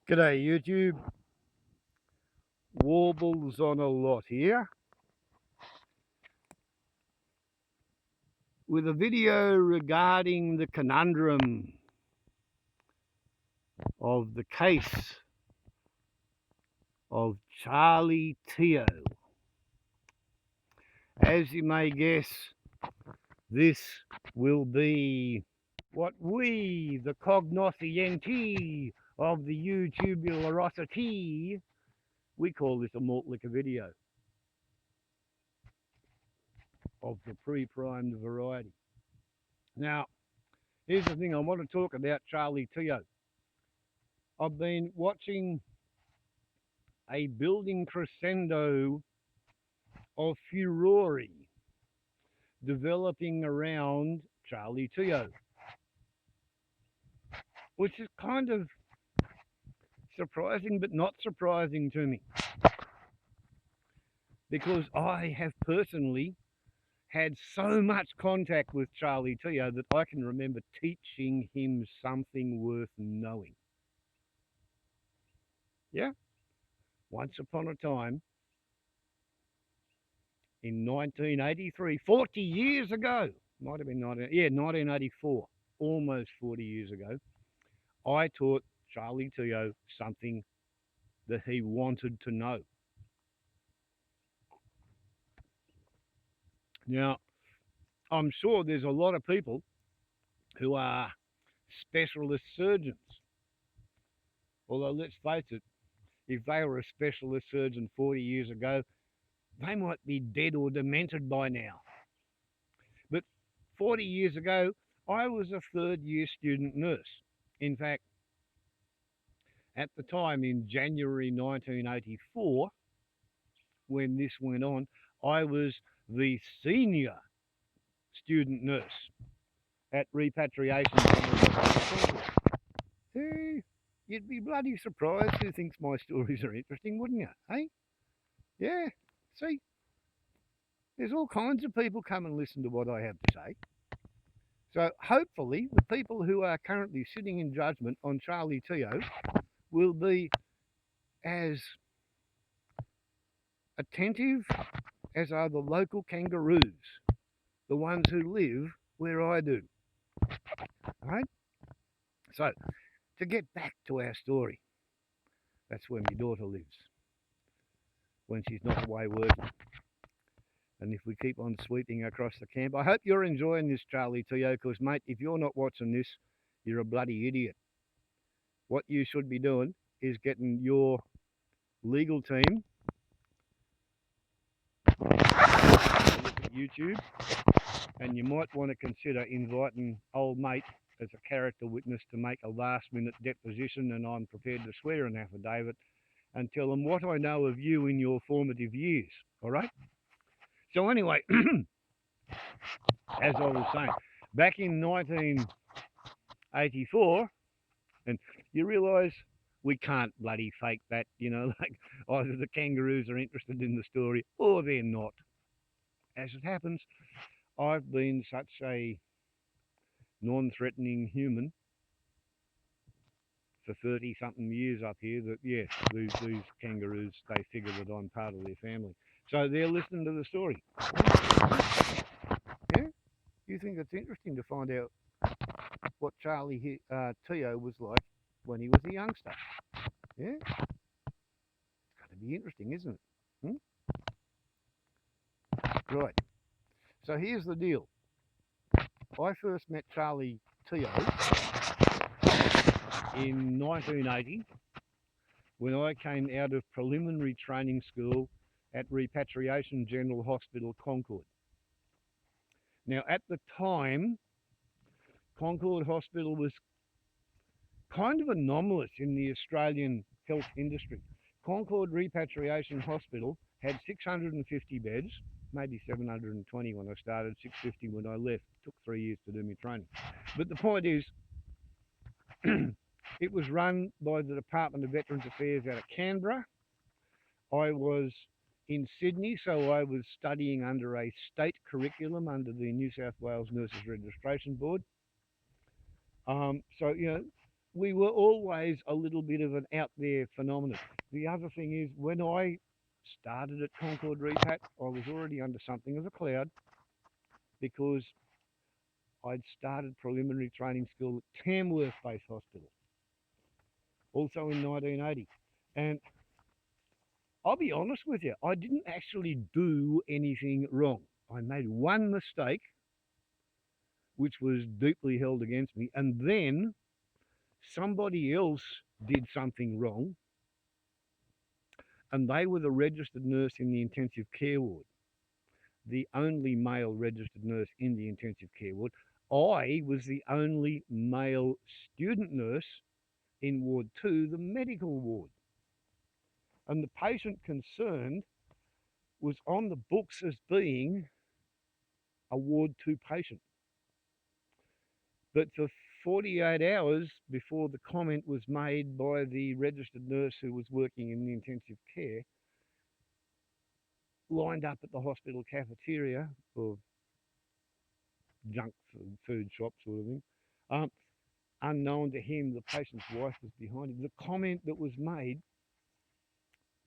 G'day YouTube, Warbles on a lot here with a video regarding the conundrum of the case of Charlie Teo. As you may guess, this will be what we, the cognoscienti of the YouTubularosity, we call this a malt liquor video of the pre-primed variety. Now, here's the thing, I want to talk about Charlie Teo. I've been watching a building crescendo of furore developing around Charlie Teo, which is kind of surprising but not surprising to me, because I have personally had so much contact with Charlie Teo that I can remember teaching him something worth knowing. Yeah? Once upon a time, in 1983, 40 years ago, might have been 1984, almost 40 years ago, I taught Charlie Teo something that he wanted to know. Now, I'm sure there's a lot of people who are specialist surgeons. Although, let's face it, if they were a specialist surgeon 40 years ago, they might be dead or demented by now. But 40 years ago, I was a third-year student nurse. In fact, at the time in January 1984, when this went on, I was the senior student nurse at repatriation. Hey, you'd be bloody surprised who thinks my stories are interesting, wouldn't you? Hey? Yeah, see, there's all kinds of people come and listen to what I have to say. So hopefully the people who are currently sitting in judgment on Charlie Teo will be as attentive as are the local kangaroos, the ones who live where I do. Right? So, to get back to our story, that's where my daughter lives, when she's not away working. And if we keep on sweeping across the camp, I hope you're enjoying this, Charlie Teo, because, mate, if you're not watching this, you're a bloody idiot. What you should be doing is getting your legal team to look at YouTube, and you might want to consider inviting old mate as a character witness to make a last-minute deposition, and I'm prepared to swear an affidavit and tell them what I know of you in your formative years, all right? So anyway, as I was saying, back in 1984, and you realise we can't bloody fake that, you know, like either the kangaroos are interested in the story or they're not. As it happens, I've been such a non-threatening human for 30-something years up here that, yes, these kangaroos, they figure that I'm part of their family. So they're listening to the story. Yeah? You think it's interesting to find out what Charlie Teo was like when he was a youngster. Yeah? It's going to be interesting, isn't it? Right. So here's the deal. I first met Charlie Teo in 1980 when I came out of preliminary training school at Repatriation General Hospital, Concord. Now, at the time, Concord Hospital was kind of anomalous in the Australian health industry. Concord Repatriation Hospital had 650 beds, maybe 720 when I started, 650 when I left. It took 3 years to do my training. But the point is, it was run by the Department of Veterans Affairs out of Canberra. I was in Sydney, so I was studying under a state curriculum under the New South Wales Nurses Registration Board. So, you know, we were always a little bit of an out there phenomenon. The other thing is, when I started at Concord Repat, I was already under something of a cloud because I'd started preliminary training school at Tamworth Base Hospital, also in 1980. And I'll be honest with you, I didn't actually do anything wrong. I made one mistake, which was deeply held against me, and then somebody else did something wrong, and they were the registered nurse in the intensive care ward, the only male registered nurse in the intensive care ward. I was the only male student nurse in Ward 2, the medical ward. And the patient concerned was on the books as being a Ward 2 patient. But for 48 hours before the comment was made by the registered nurse who was working in the intensive care, lined up at the hospital cafeteria or junk food shop sort of thing, unknown to him, the patient's wife was behind him. The comment that was made,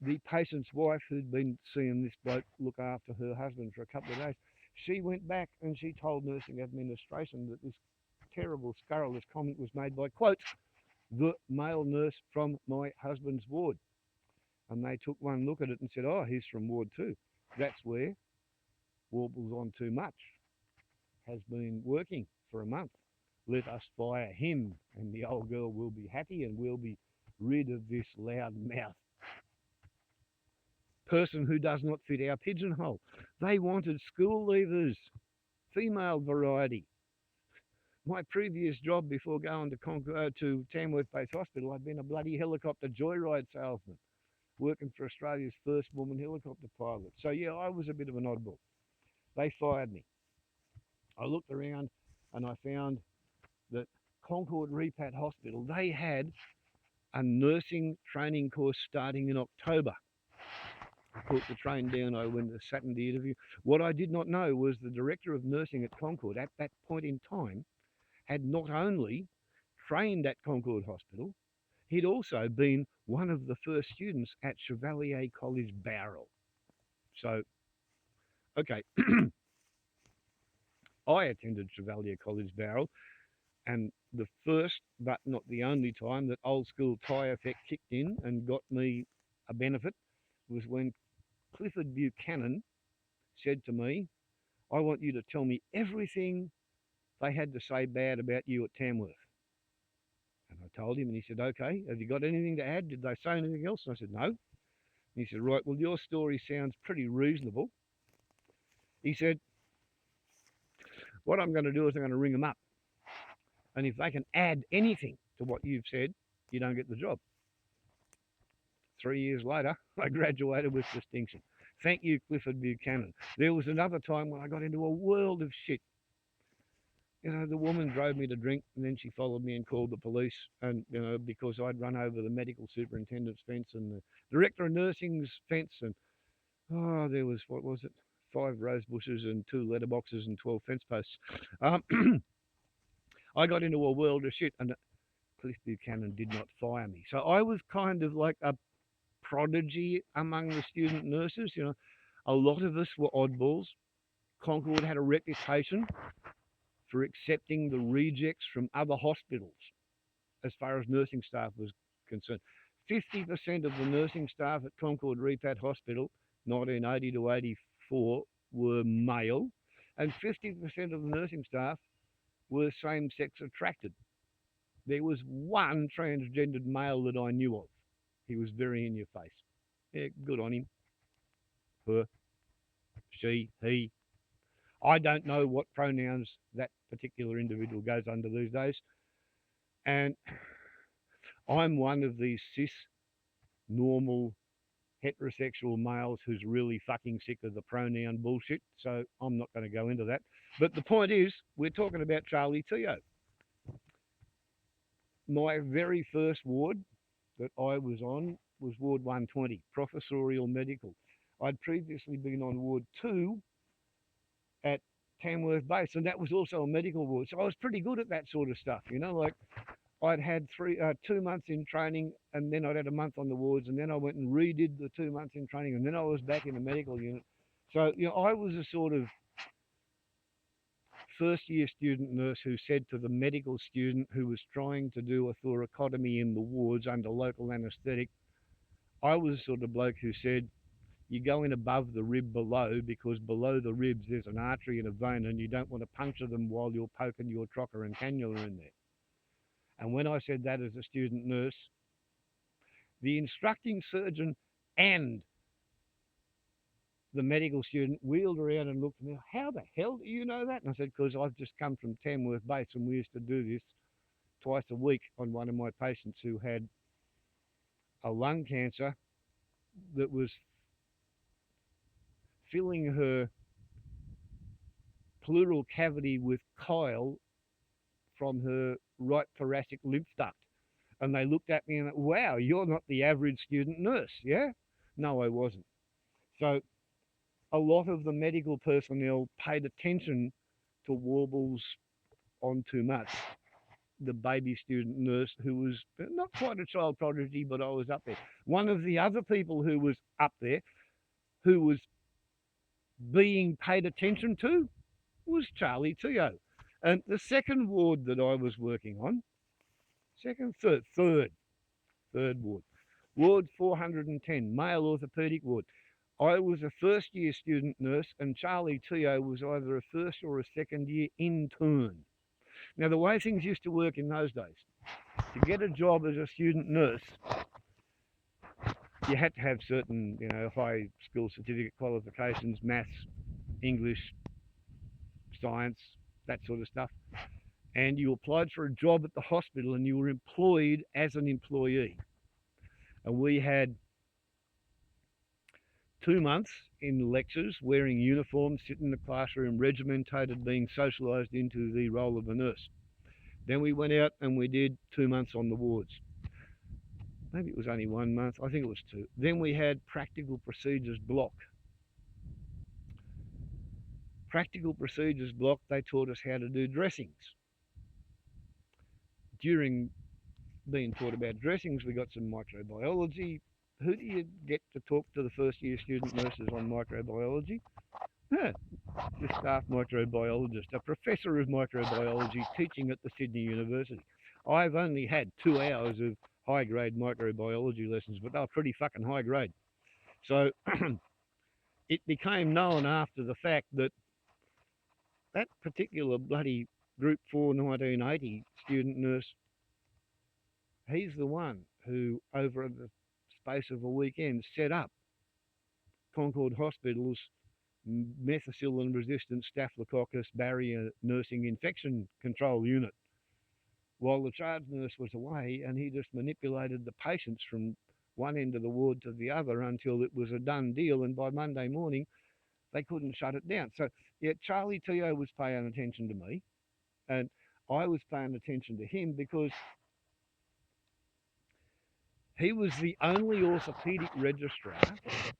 the patient's wife, who'd been seeing this bloke look after her husband for a couple of days, she went back and she told nursing administration that this terrible, scurrilous comment was made by, quote, the male nurse from my husband's ward. And they took one look at it and said, oh, he's from Ward 2. That's where Warbles on Too Much has been working for a month. Let us fire him and the old girl will be happy and we'll be rid of this loud mouth person who does not fit our pigeonhole. They wanted school leavers, female variety. My previous job before going to Tamworth Base Hospital, I'd been a bloody helicopter joyride salesman, working for Australia's first woman helicopter pilot. So yeah, I was a bit of an oddball. They fired me. I looked around and I found that Concord Repat Hospital, they had a nursing training course starting in October. I put the train down, I went and sat in the interview. What I did not know was the director of nursing at Concord at that point in time had not only trained at Concord Hospital, he'd also been one of the first students at Chevalier College Bowral. So, okay, I attended Chevalier College Bowral, and the first, but not the only time that old school tie effect kicked in and got me a benefit was when Clifford Buchanan said to me, I want you to tell me everything they had to say bad about you at Tamworth. And I told him, and he said, okay, have you got anything to add? Did they say anything else? And I said, no. And he said, right, well, your story sounds pretty reasonable. He said, what I'm going to do is I'm going to ring them up. And if they can add anything to what you've said, you don't get the job. 3 years later, I graduated with distinction. Thank you, Clifford Buchanan. There was another time when I got into a world of shit. You know, the woman drove me to drink and then she followed me and called the police, and, you know, because I'd run over the medical superintendent's fence and the director of nursing's fence, and, oh, there was, what was it, 5 rose bushes and 2 letterboxes and 12 fence posts. I got into a world of shit, and Cliff Buchanan did not fire me. So I was kind of like a prodigy among the student nurses. You know, a lot of us were oddballs. Concord had a reputation for accepting the rejects from other hospitals as far as nursing staff was concerned. 50% of the nursing staff at Concord Repat Hospital, 1980 to 84, were male, and 50% of the nursing staff were same-sex attracted. There was one transgendered male that I knew of. He was very in your face. Yeah, good on him. Her, she, he. I don't know what pronouns that particular individual goes under these days. And I'm one of these cis, normal, heterosexual males who's really fucking sick of the pronoun bullshit. So I'm not going to go into that. But the point is, we're talking about Charlie Teo. My very first ward that I was on was Ward 120, Professorial Medical. I'd previously been on Ward 2 at Tamworth Base, and that was also a medical ward. So I was pretty good at that sort of stuff, you know, like I'd had 2 months in training, and then I'd had a month on the wards, and then I went and redid the 2 months in training, and then I was back in the medical unit. So, I was a sort of first year student nurse who said to the medical student who was trying to do a thoracotomy in the wards under local anaesthetic, I was the sort of bloke who said, you go in above the rib below, because below the ribs there's an artery and a vein, and you don't want to puncture them while you're poking your trocar and cannula in there. And when I said that as a student nurse, the instructing surgeon and the medical student wheeled around and looked at me, how the hell do you know that? And I said, because I've just come from Tamworth Base, and we used to do this twice a week on one of my patients who had a lung cancer that was filling her pleural cavity with chyle from her right thoracic lymph duct. And they looked at me and, wow, you're not the average student nurse, yeah? No, I wasn't. So a lot of the medical personnel paid attention to warbles on too much. The baby student nurse, who was not quite a child prodigy, but I was up there. One of the other people who was up there, who was being paid attention to, was Charlie Teo. And the second ward that I was working on, third ward, Ward 410, male orthopaedic ward. I was a first year student nurse, and Charlie Teo was either a first or a second year intern. Now, the way things used to work in those days, to get a job as a student nurse, you had to have certain, high school certificate qualifications, maths, English, science, that sort of stuff. And you applied for a job at the hospital, and you were employed as an employee. And we had 2 months in lectures, wearing uniforms, sitting in the classroom, regimentated, being socialised into the role of a nurse. Then we went out and we did 2 months on the wards. Maybe it was only 1 month. I think it was 2. Then we had practical procedures block. Practical procedures block, they taught us how to do dressings. During being taught about dressings, we got some microbiology. Who do you get to talk to the first year student nurses on microbiology? The staff microbiologist, a professor of microbiology teaching at the Sydney University. I've only had 2 hours of high-grade microbiology lessons, but they were pretty fucking high-grade. So it became known after the fact that that particular bloody Group 4 1980 student nurse, he's the one who, over the space of a weekend, set up Concord Hospital's methicillin-resistant staphylococcus barrier nursing infection control unit, while the charge nurse was away, and he just manipulated the patients from one end of the ward to the other until it was a done deal, and by Monday morning they couldn't shut it down. So yeah, Charlie Teo was paying attention to me, and I was paying attention to him, because he was the only orthopaedic registrar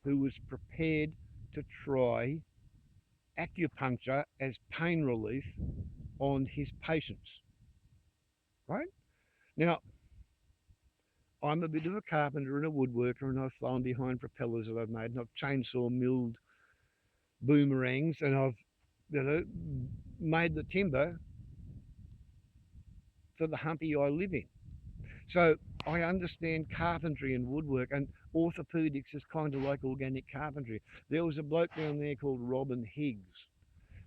who was prepared to try acupuncture as pain relief on his patients, right? Now, I'm a bit of a carpenter and a woodworker, and I've flown behind propellers that I've made, and I've chainsaw milled boomerangs, and I've made the timber for the humpy I live in. So I understand carpentry and woodwork, and orthopedics is kind of like organic carpentry. There was a bloke down there called Robin Higgs,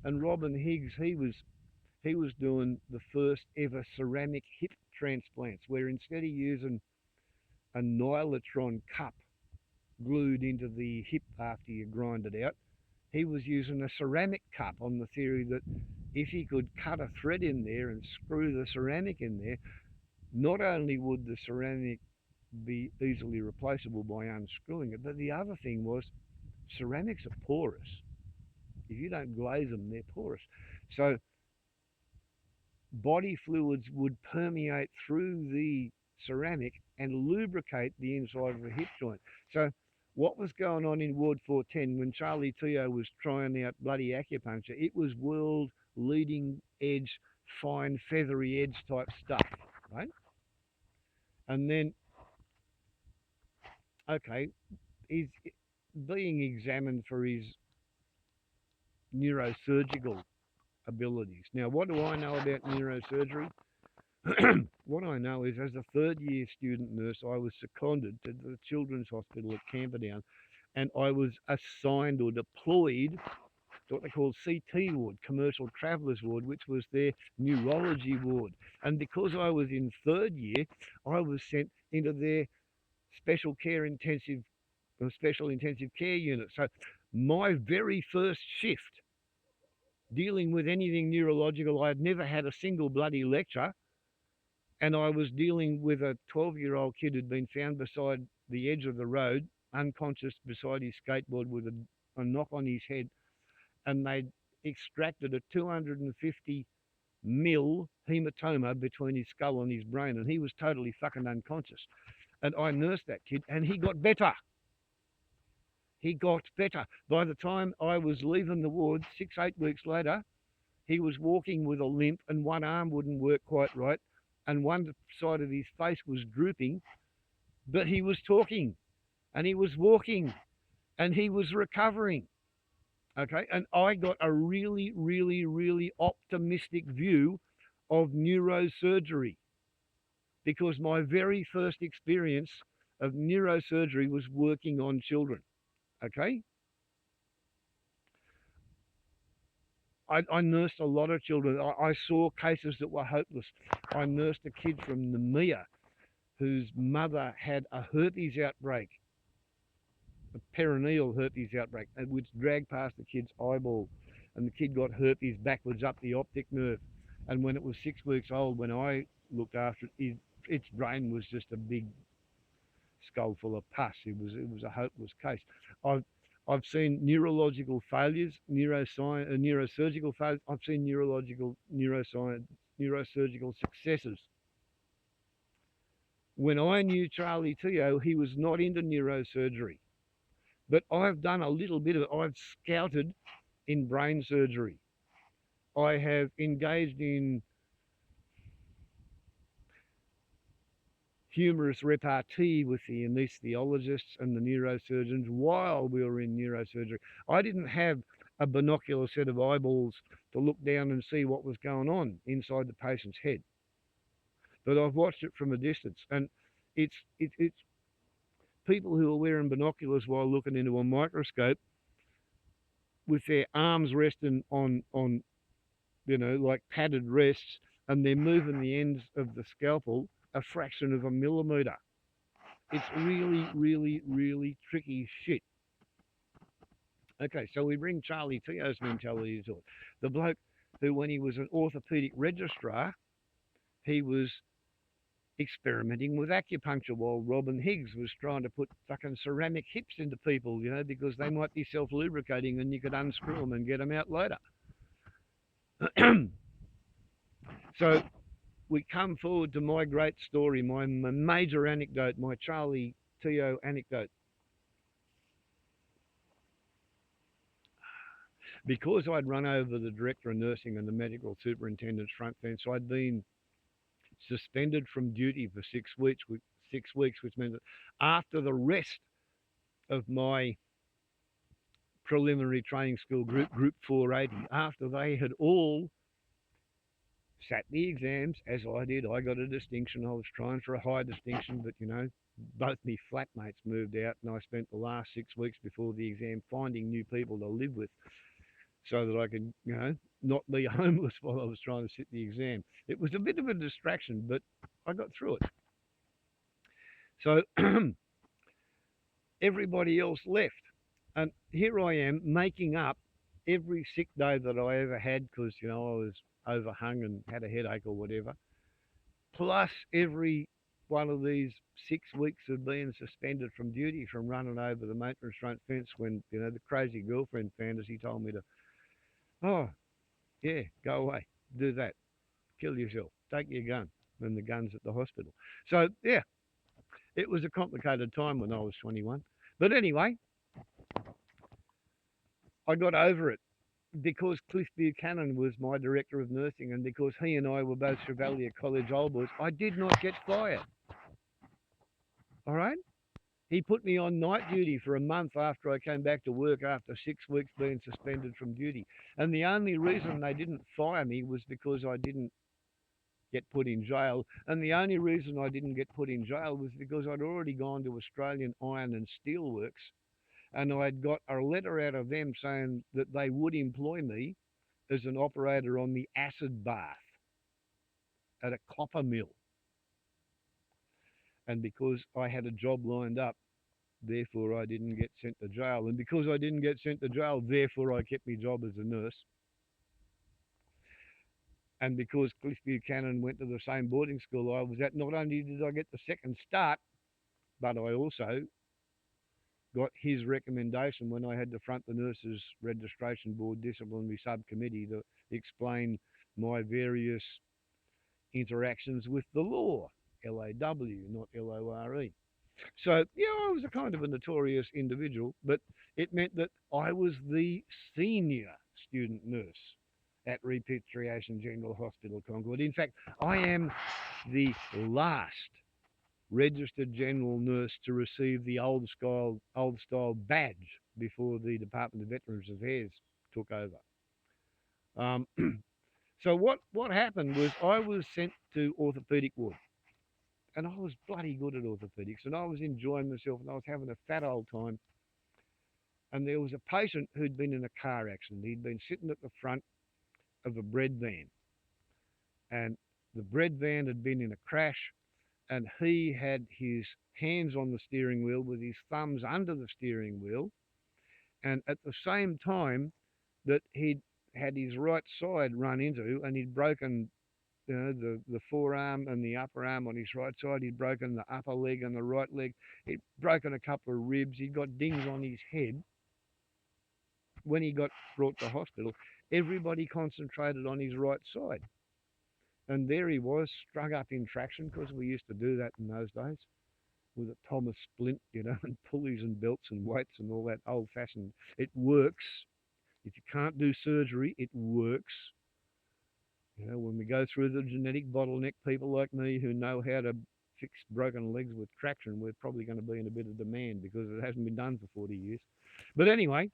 and Robin Higgs, he was doing the first ever ceramic hip transplants, where instead of using a nylitron cup glued into the hip after you grind it out, he was using a ceramic cup, on the theory that if he could cut a thread in there and screw the ceramic in there, not only would the ceramic be easily replaceable by unscrewing it, but the other thing was, ceramics are porous. If you don't glaze them, they're porous. So body fluids would permeate through the ceramic and lubricate the inside of the hip joint. So what was going on in Ward 410 when Charlie Teo was trying out bloody acupuncture? It was world leading edge, fine feathery edge type stuff, right? And then, okay, he's being examined for his neurosurgical abilities. Now, what do I know about neurosurgery? What I know is, as a third-year student nurse, I was seconded to the Children's Hospital at Camperdown, and I was assigned or deployed to what they call CT ward, Commercial Travellers Ward, which was their neurology ward. And because I was in third year, I was sent into their special care intensive or special intensive care unit. So my very first shift dealing with anything neurological, I had never had a single bloody lecture. And I was dealing with a 12-year-old kid who'd been found beside the edge of the road, unconscious beside his skateboard with a knock on his head. And they'd extracted a 250 mil hematoma between his skull and his brain. And he was totally fucking unconscious. And I nursed that kid and he got better. He got better. By the time I was leaving the ward, 8 weeks later, he was walking with a limp and one arm wouldn't work quite right. And one side of his face was drooping, but he was talking and he was walking and he was recovering. Okay. And I got a really, really, really optimistic view of neurosurgery because my very first experience of neurosurgery was working on children. Okay. I nursed a lot of children. I saw cases that were hopeless. I nursed a kid from Namibia whose mother had a herpes outbreak, a perineal herpes outbreak, which dragged past the kid's eyeball. And the kid got herpes backwards up the optic nerve. And when it was 6 weeks old, when I looked after it, its brain was just a big skull full of pus. It was a hopeless case. I've seen neurological failures, neurosurgical failures. I've seen neurosurgical successes. When I knew Charlie Teo, he was not into neurosurgery. But I've done a little bit of it. I've scouted in brain surgery. I have engaged in humorous repartee with the anaesthesiologists and the neurosurgeons while we were in neurosurgery. I didn't have a binocular set of eyeballs to look down and see what was going on inside the patient's head. But I've watched it from a distance, and it's people who are wearing binoculars while looking into a microscope with their arms resting on like padded rests, and they're moving the ends of the scalpel a fraction of a millimeter. It's really, really, really tricky shit. Okay, so we bring Charlie Teo's mentality to it. The bloke who, when he was an orthopaedic registrar, he was experimenting with acupuncture while Robin Higgs was trying to put fucking ceramic hips into people, because they might be self-lubricating and you could unscrew them and get them out later. So we come forward to my great story, my major anecdote, my Charlie Teo anecdote. Because I'd run over the director of nursing and the medical superintendent's front fence, I'd been suspended from duty for 6 weeks, which meant that after the rest of my preliminary training school group 480, after they had all sat the exams, as I did, I got a distinction. I was trying for a high distinction, but both me flatmates moved out, and I spent the last 6 weeks before the exam finding new people to live with so that I could, not be homeless while I was trying to sit the exam. It was a bit of a distraction, but I got through it. So everybody else left. And here I am making up every sick day that I ever had because, I was overhung and had a headache or whatever. Plus every one of these 6 weeks of being suspended from duty from running over the maintenance front fence when, the crazy girlfriend fantasy told me to, oh, yeah, go away, do that, kill yourself, take your gun, and the gun's at the hospital. So, yeah, it was a complicated time when I was 21. But anyway, I got over it because Cliff Buchanan was my director of nursing and because he and I were both Chevalier College old boys. I did not get fired. all right? He put me on night duty for a month after I came back to work after 6 weeks being suspended from duty. And the only reason they didn't fire me was because I didn't get put in jail. And the only reason I didn't get put in jail was because I'd already gone to Australian Iron and Steel Works and I'd got a letter out of them saying that they would employ me as an operator on the acid bath at a copper mill. And because I had a job lined up, therefore I didn't get sent to jail. And because I didn't get sent to jail, therefore I kept my job as a nurse. And because Cliff Buchanan went to the same boarding school I was at, not only did I get the second start, but I also got his recommendation when I had to front the Nurses Registration Board Disciplinary Subcommittee to explain my various interactions with the law, L-A-W, not L-O-R-E. So, yeah, I was a kind of a notorious individual, but it meant that I was the senior student nurse at Repatriation General Hospital Concord. In fact, I am the last registered general nurse to receive the old style badge before the Department of Veterans Affairs took over. So what happened was I was sent to orthopaedic ward, and I was bloody good at orthopedics, and I was enjoying myself, and I was having a fat old time. And there was a patient who'd been in a car accident. He'd been sitting at the front of a bread van, and the bread van had been in a crash, and he had his hands on the steering wheel with his thumbs under the steering wheel, and at the same time that he'd had his right side run into, and he'd broken the forearm and the upper arm on his right side. He'd broken the upper leg and the right leg. He'd broken a couple of ribs. He'd got dings on his head. When he got brought to hospital, everybody concentrated on his right side. And there he was, strung up in traction, because we used to do that in those days, with a Thomas splint, and pulleys and belts and weights and all that old-fashioned. It works. If you can't do surgery, it works. When we go through the genetic bottleneck, people like me who know how to fix broken legs with traction, we're probably going to be in a bit of demand because it hasn't been done for 40 years. But anyway,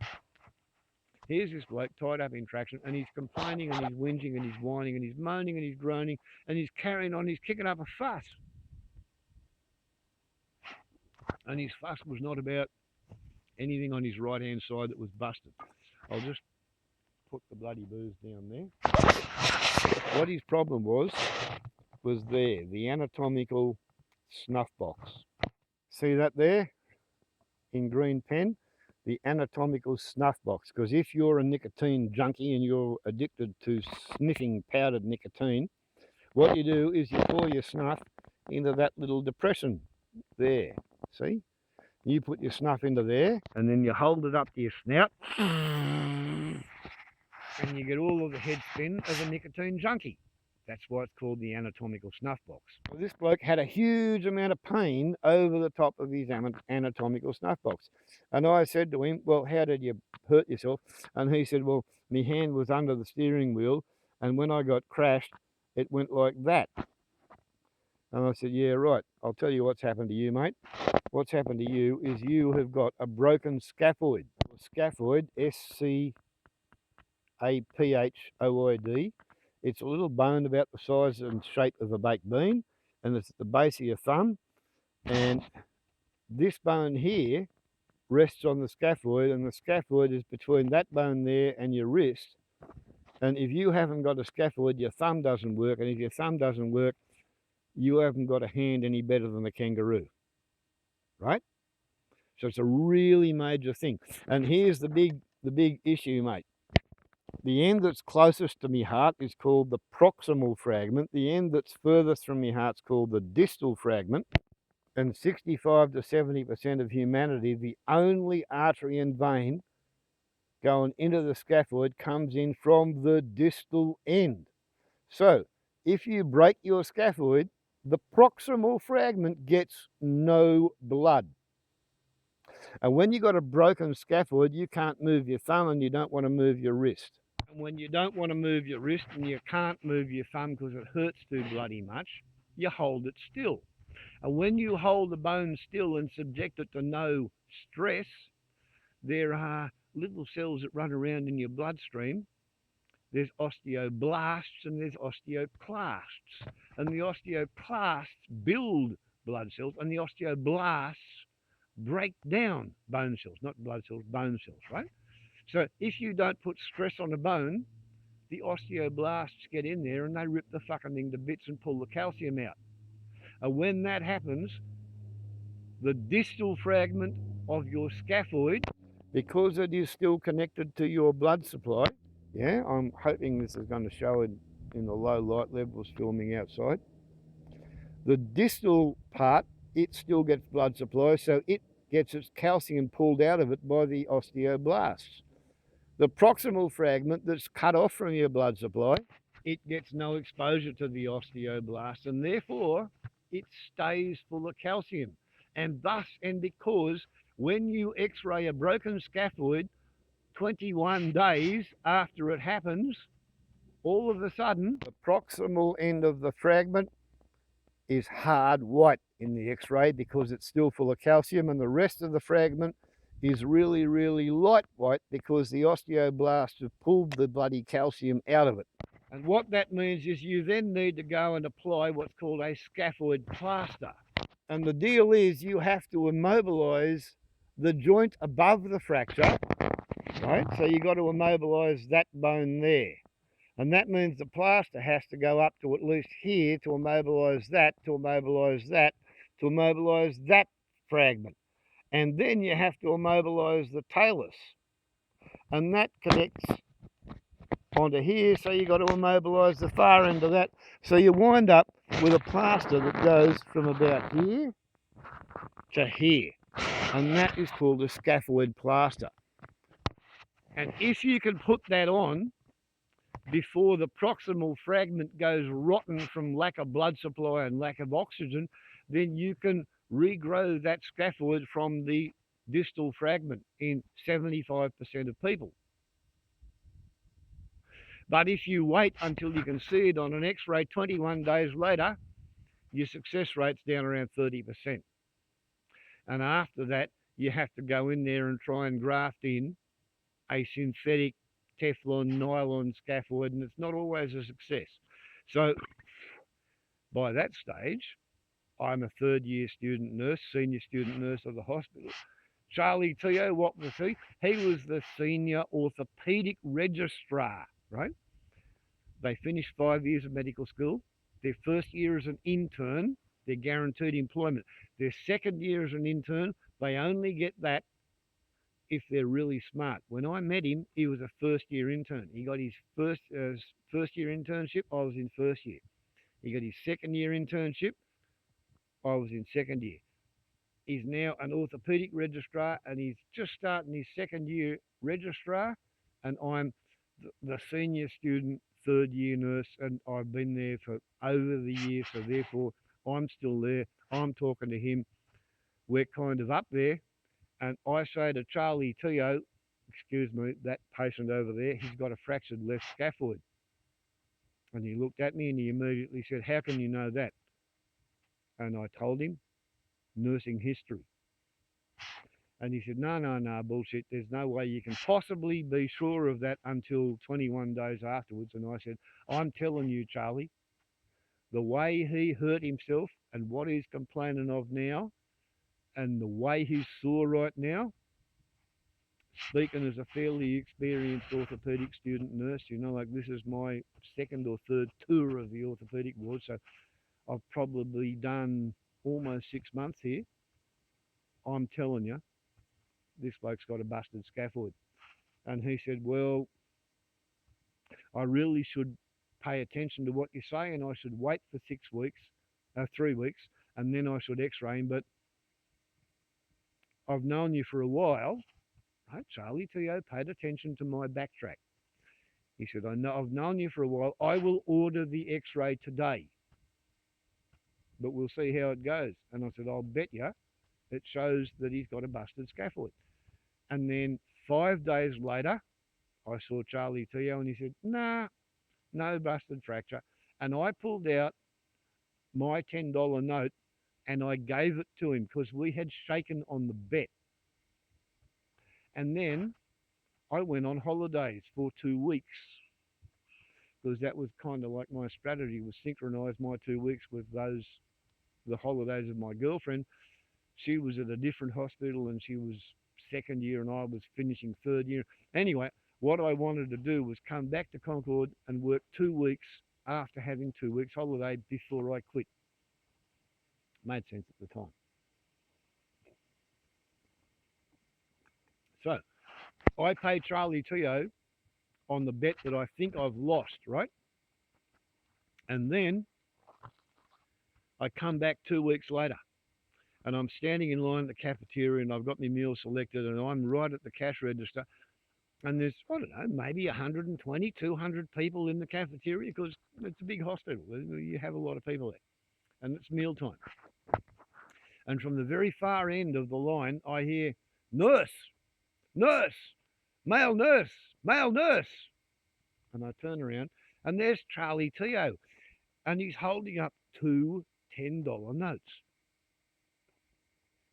here's this bloke tied up in traction, and he's complaining and he's whinging and he's whining and he's moaning and he's groaning and he's carrying on. He's kicking up a fuss. And his fuss was not about anything on his right-hand side that was busted. I'll just put the bloody booze down there. What his problem was there, the anatomical snuff box. See that there in green pen? The anatomical snuff box. Because if you're a nicotine junkie and you're addicted to sniffing powdered nicotine, what you do is you pour your snuff into that little depression there. See? You put your snuff into there and then you hold it up to your snout and you get all of the head spin of a nicotine junkie. That's why it's called the anatomical snuff box. Well, this bloke had a huge amount of pain over the top of his anatomical snuff box. And I said to him, well, how did you hurt yourself? And he said, well, my hand was under the steering wheel, and when I got crashed, it went like that. And I said, yeah, right. I'll tell you what's happened to you, mate. What's happened to you is you have got a broken scaphoid. Scaphoid, S-C-A-P-H-O-I-D. It's a little bone about the size and shape of a baked bean, and it's at the base of your thumb. And this bone here rests on the scaphoid, and the scaphoid is between that bone there and your wrist. And if you haven't got a scaphoid, your thumb doesn't work, and if your thumb doesn't work, you haven't got a hand any better than a kangaroo, right? So it's a really major thing. And here's the big issue, mate. The end that's closest to my heart is called the proximal fragment. The end that's furthest from my heart is called the distal fragment. And 65 to 70% of humanity, the only artery and vein going into the scaphoid comes in from the distal end. So if you break your scaphoid, the proximal fragment gets no blood. And when you've got a broken scaphoid, you can't move your thumb and you don't want to move your wrist. And when you don't want to move your wrist and you can't move your thumb because it hurts too bloody much, you hold it still. And when you hold the bone still and subject it to no stress, there are little cells that run around in your bloodstream. There's osteoblasts and there's osteoclasts. And the osteoclasts build blood cells, and the osteoblasts break down bone cells, not blood cells, bone cells, right? So if you don't put stress on the bone, the osteoblasts get in there and they rip the fucking thing to bits and pull the calcium out. And when that happens, the distal fragment of your scaphoid, because it is still connected to your blood supply, yeah, I'm hoping this is going to show it in the low light levels filming outside. The distal part, it still gets blood supply, so it gets its calcium pulled out of it by the osteoblasts. The proximal fragment that's cut off from your blood supply, it gets no exposure to the osteoblast, and therefore it stays full of calcium. And thus, and because when you x-ray a broken scaphoid 21 days after it happens, all of a sudden the proximal end of the fragment is hard white in the x-ray because it's still full of calcium, and the rest of the fragment is really, really light white because the osteoblasts have pulled the bloody calcium out of it. And what that means is you then need to go and apply what's called a scaphoid plaster. And the deal is you have to immobilize the joint above the fracture, right? So you've got to immobilize that bone there. And that means the plaster has to go up to at least here to immobilize that, to immobilize that, to immobilize that fragment. And then you have to immobilize the talus. And that connects onto here, so you've got to immobilize the far end of that. So you wind up with a plaster that goes from about here to here. And that is called a scaphoid plaster. And if you can put that on before the proximal fragment goes rotten from lack of blood supply and lack of oxygen, then you can regrow that scaphoid from the distal fragment in 75% of people. But if you wait until you can see it on an x-ray 21 days later, your success rate's down around 30%. And after that, you have to go in there and try and graft in a synthetic Teflon, nylon scaphoid, and it's not always a success. So by that stage, I'm a third-year student nurse, senior student nurse of the hospital. Charlie Teo, what was he? He was the senior orthopaedic registrar, right? They finish 5 years of medical school. Their first year as an intern, they're guaranteed employment. Their second year as an intern, they only get that if they're really smart. When I met him, he was a first-year intern. He got his first-year internship. I was in first year. He got his second-year internship. I was in second year. He's now an orthopaedic registrar, and he's just starting his second-year registrar, and I'm the senior student third-year nurse, and I've been there for over the year, so therefore I'm still there. I'm talking to him. We're kind of up there. And I say to Charlie Teo, excuse me, that patient over there, he's got a fractured left scaphoid. And he looked at me and he immediately said, how can you know that? And I told him, nursing history. And he said, no, bullshit. There's no way you can possibly be sure of that until 21 days afterwards. And I said, I'm telling you, Charlie, the way he hurt himself and what he's complaining of now and the way he's sore right now, speaking as a fairly experienced orthopaedic student nurse, you know, like this is my second or third tour of the orthopaedic ward, so I've probably done almost 6 months here. I'm telling you, this bloke's got a busted scaphoid. And he said, well, I really should pay attention to what you say, and I should wait for 3 weeks, and then I should x-ray him. But I've known you for a while. Right, Charlie Teo paid attention to my backtrack. He said, I've known you for a while. I will order the x-ray today, but we'll see how it goes. And I said, I'll bet you it shows that he's got a busted scaphoid. And then 5 days later, I saw Charlie Teo and he said, nah, no busted fracture. And I pulled out my $10 note and I gave it to him because we had shaken on the bet. And then I went on holidays for 2 weeks because that was kind of like my strategy, was synchronise my 2 weeks with the holidays of my girlfriend. She was at a different hospital and she was second year and I was finishing third year. Anyway, what I wanted to do was come back to Concord and work 2 weeks after having 2 weeks holiday before I quit. Made sense at the time. So I pay Charlie Teo on the bet that I think I've lost, right? And then I come back 2 weeks later and I'm standing in line at the cafeteria and I've got my meal selected and I'm right at the cash register and there's, I don't know, maybe 120, 200 people in the cafeteria because it's a big hospital. You have a lot of people there and it's mealtime. And from the very far end of the line, I hear, nurse, nurse, male nurse, male nurse. And I turn around and there's Charlie Teo and he's holding up 2 $10 notes.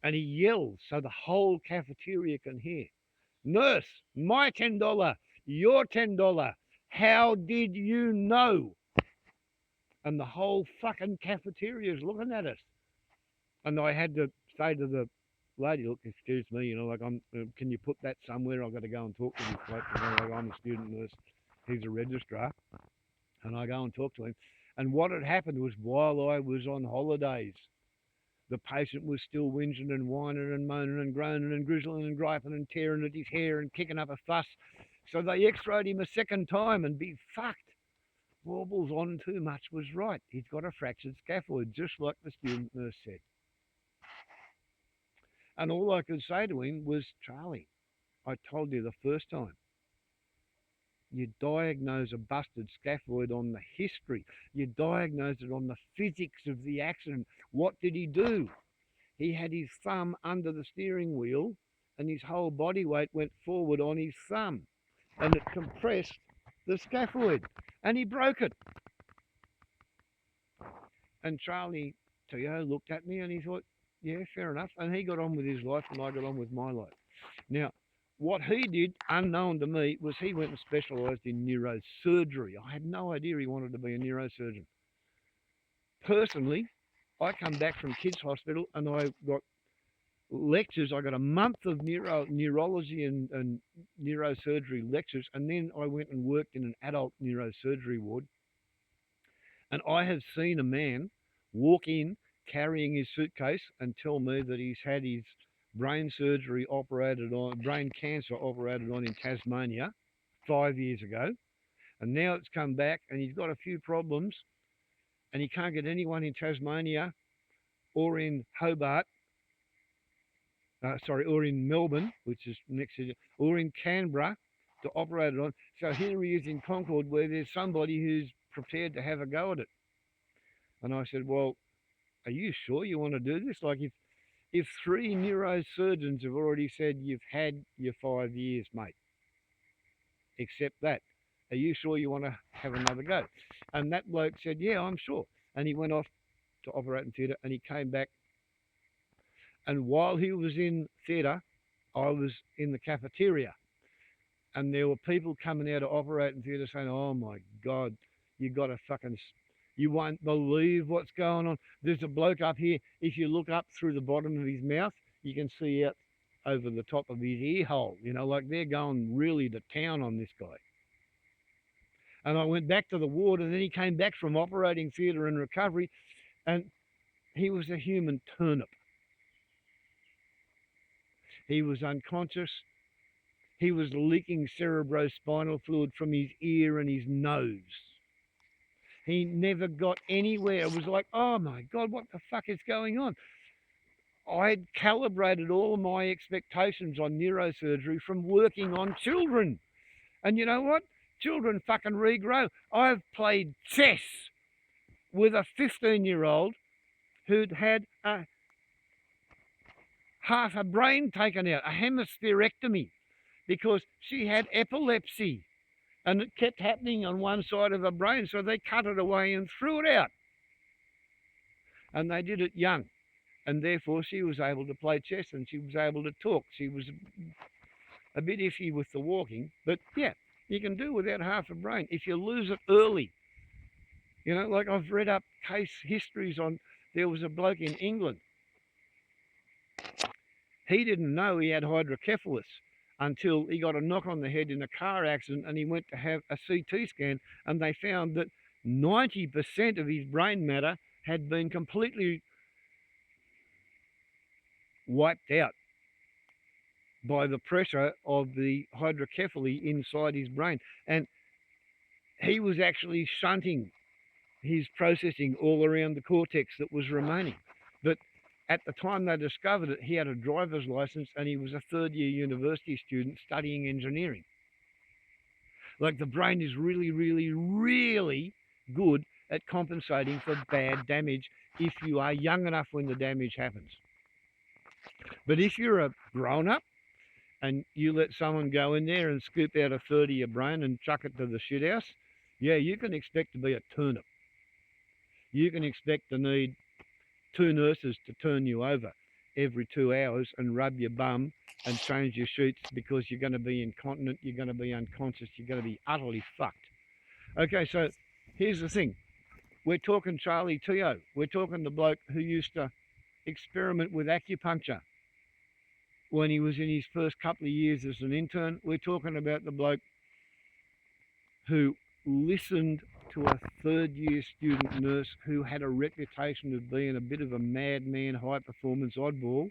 And he yells so the whole cafeteria can hear, nurse, my $10, your $10. How did you know? And the whole fucking cafeteria is looking at us. And I had to say to the lady, look, excuse me, like, can you put that somewhere? I've got to go and talk to this bloke. Like, I'm a student nurse. He's a registrar. And I go and talk to him. And what had happened was while I was on holidays, the patient was still whinging and whining and moaning and groaning and grizzling and griping and tearing at his hair and kicking up a fuss. So they x-rayed him a second time and be fucked. Warbles on too much was right. He's got a fractured scaphoid, just like the student nurse said. And all I could say to him was, Charlie, I told you the first time. You diagnose a busted scaphoid on the history. You diagnose it on the physics of the accident. What did he do? He had his thumb under the steering wheel and his whole body weight went forward on his thumb and it compressed the scaphoid and he broke it. And Charlie Teo looked at me and he thought, yeah, fair enough. And he got on with his life and I got on with my life. Now, what he did, unknown to me, was he went and specialised in neurosurgery. I had no idea he wanted to be a neurosurgeon. Personally, I come back from kids' hospital and I got lectures. I got a month of neurology and neurosurgery lectures, and then I went and worked in an adult neurosurgery ward. And I have seen a man walk in carrying his suitcase and tell me that he's had his brain cancer operated on in Tasmania 5 years ago. And now it's come back and he's got a few problems and he can't get anyone in Tasmania or in Hobart, or in Melbourne, which is next to, or in Canberra to operate it on. So here he is in Concord where there's somebody who's prepared to have a go at it. And I said, well, are you sure you want to do this? Like if 3 neurosurgeons have already said you've had your 5 years, mate, accept that. Are you sure you want to have another go? And that bloke said, yeah, I'm sure. And he went off to operating theatre and he came back. And while he was in theatre, I was in the cafeteria. And there were people coming out of operating theatre saying, oh my God, you won't believe what's going on. There's a bloke up here. If you look up through the bottom of his mouth, you can see out over the top of his ear hole. Like they're going really to town on this guy. And I went back to the ward and then he came back from operating theatre and recovery and he was a human turnip. He was unconscious. He was leaking cerebrospinal fluid from his ear and his nose. He never got anywhere. It was like, oh my God, what the fuck is going on? I'd calibrated all my expectations on neurosurgery from working on children. And you know what? Children fucking regrow. I've played chess with a 15-year-old who'd had half a brain taken out, a hemispherectomy, because she had epilepsy. And it kept happening on one side of her brain, so they cut it away and threw it out. And they did it young. and therefore she was able to play chess and she was able to talk. She was a bit iffy with the walking, but yeah, you can do without half a brain if you lose it early. You know, like I've read up case histories on, there was a bloke in England. He didn't know he had hydrocephalus until he got a knock on the head in a car accident and he went to have a CT scan and they found that 90% of his brain matter had been completely wiped out by the pressure of the hydrocephaly inside his brain. And he was actually shunting his processing all around the cortex that was remaining. But at the time they discovered it, he had a driver's license and he was a third-year university student studying engineering. Like the brain is really, really, really good at compensating for bad damage if you are young enough when the damage happens. But if you're a grown-up and you let someone go in there and scoop out a third of your brain and chuck it to the shithouse, yeah, you can expect to be a turnip. You can expect to need 2 nurses to turn you over every 2 hours and rub your bum and change your sheets because you're going to be incontinent, you're going to be unconscious, you're going to be utterly fucked. Okay, so here's the thing. We're talking Charlie Teo. We're talking the bloke who used to experiment with acupuncture when he was in his first couple of years as an intern. We're talking about the bloke who listened to a third-year student nurse who had a reputation of being a bit of a madman, high-performance oddball,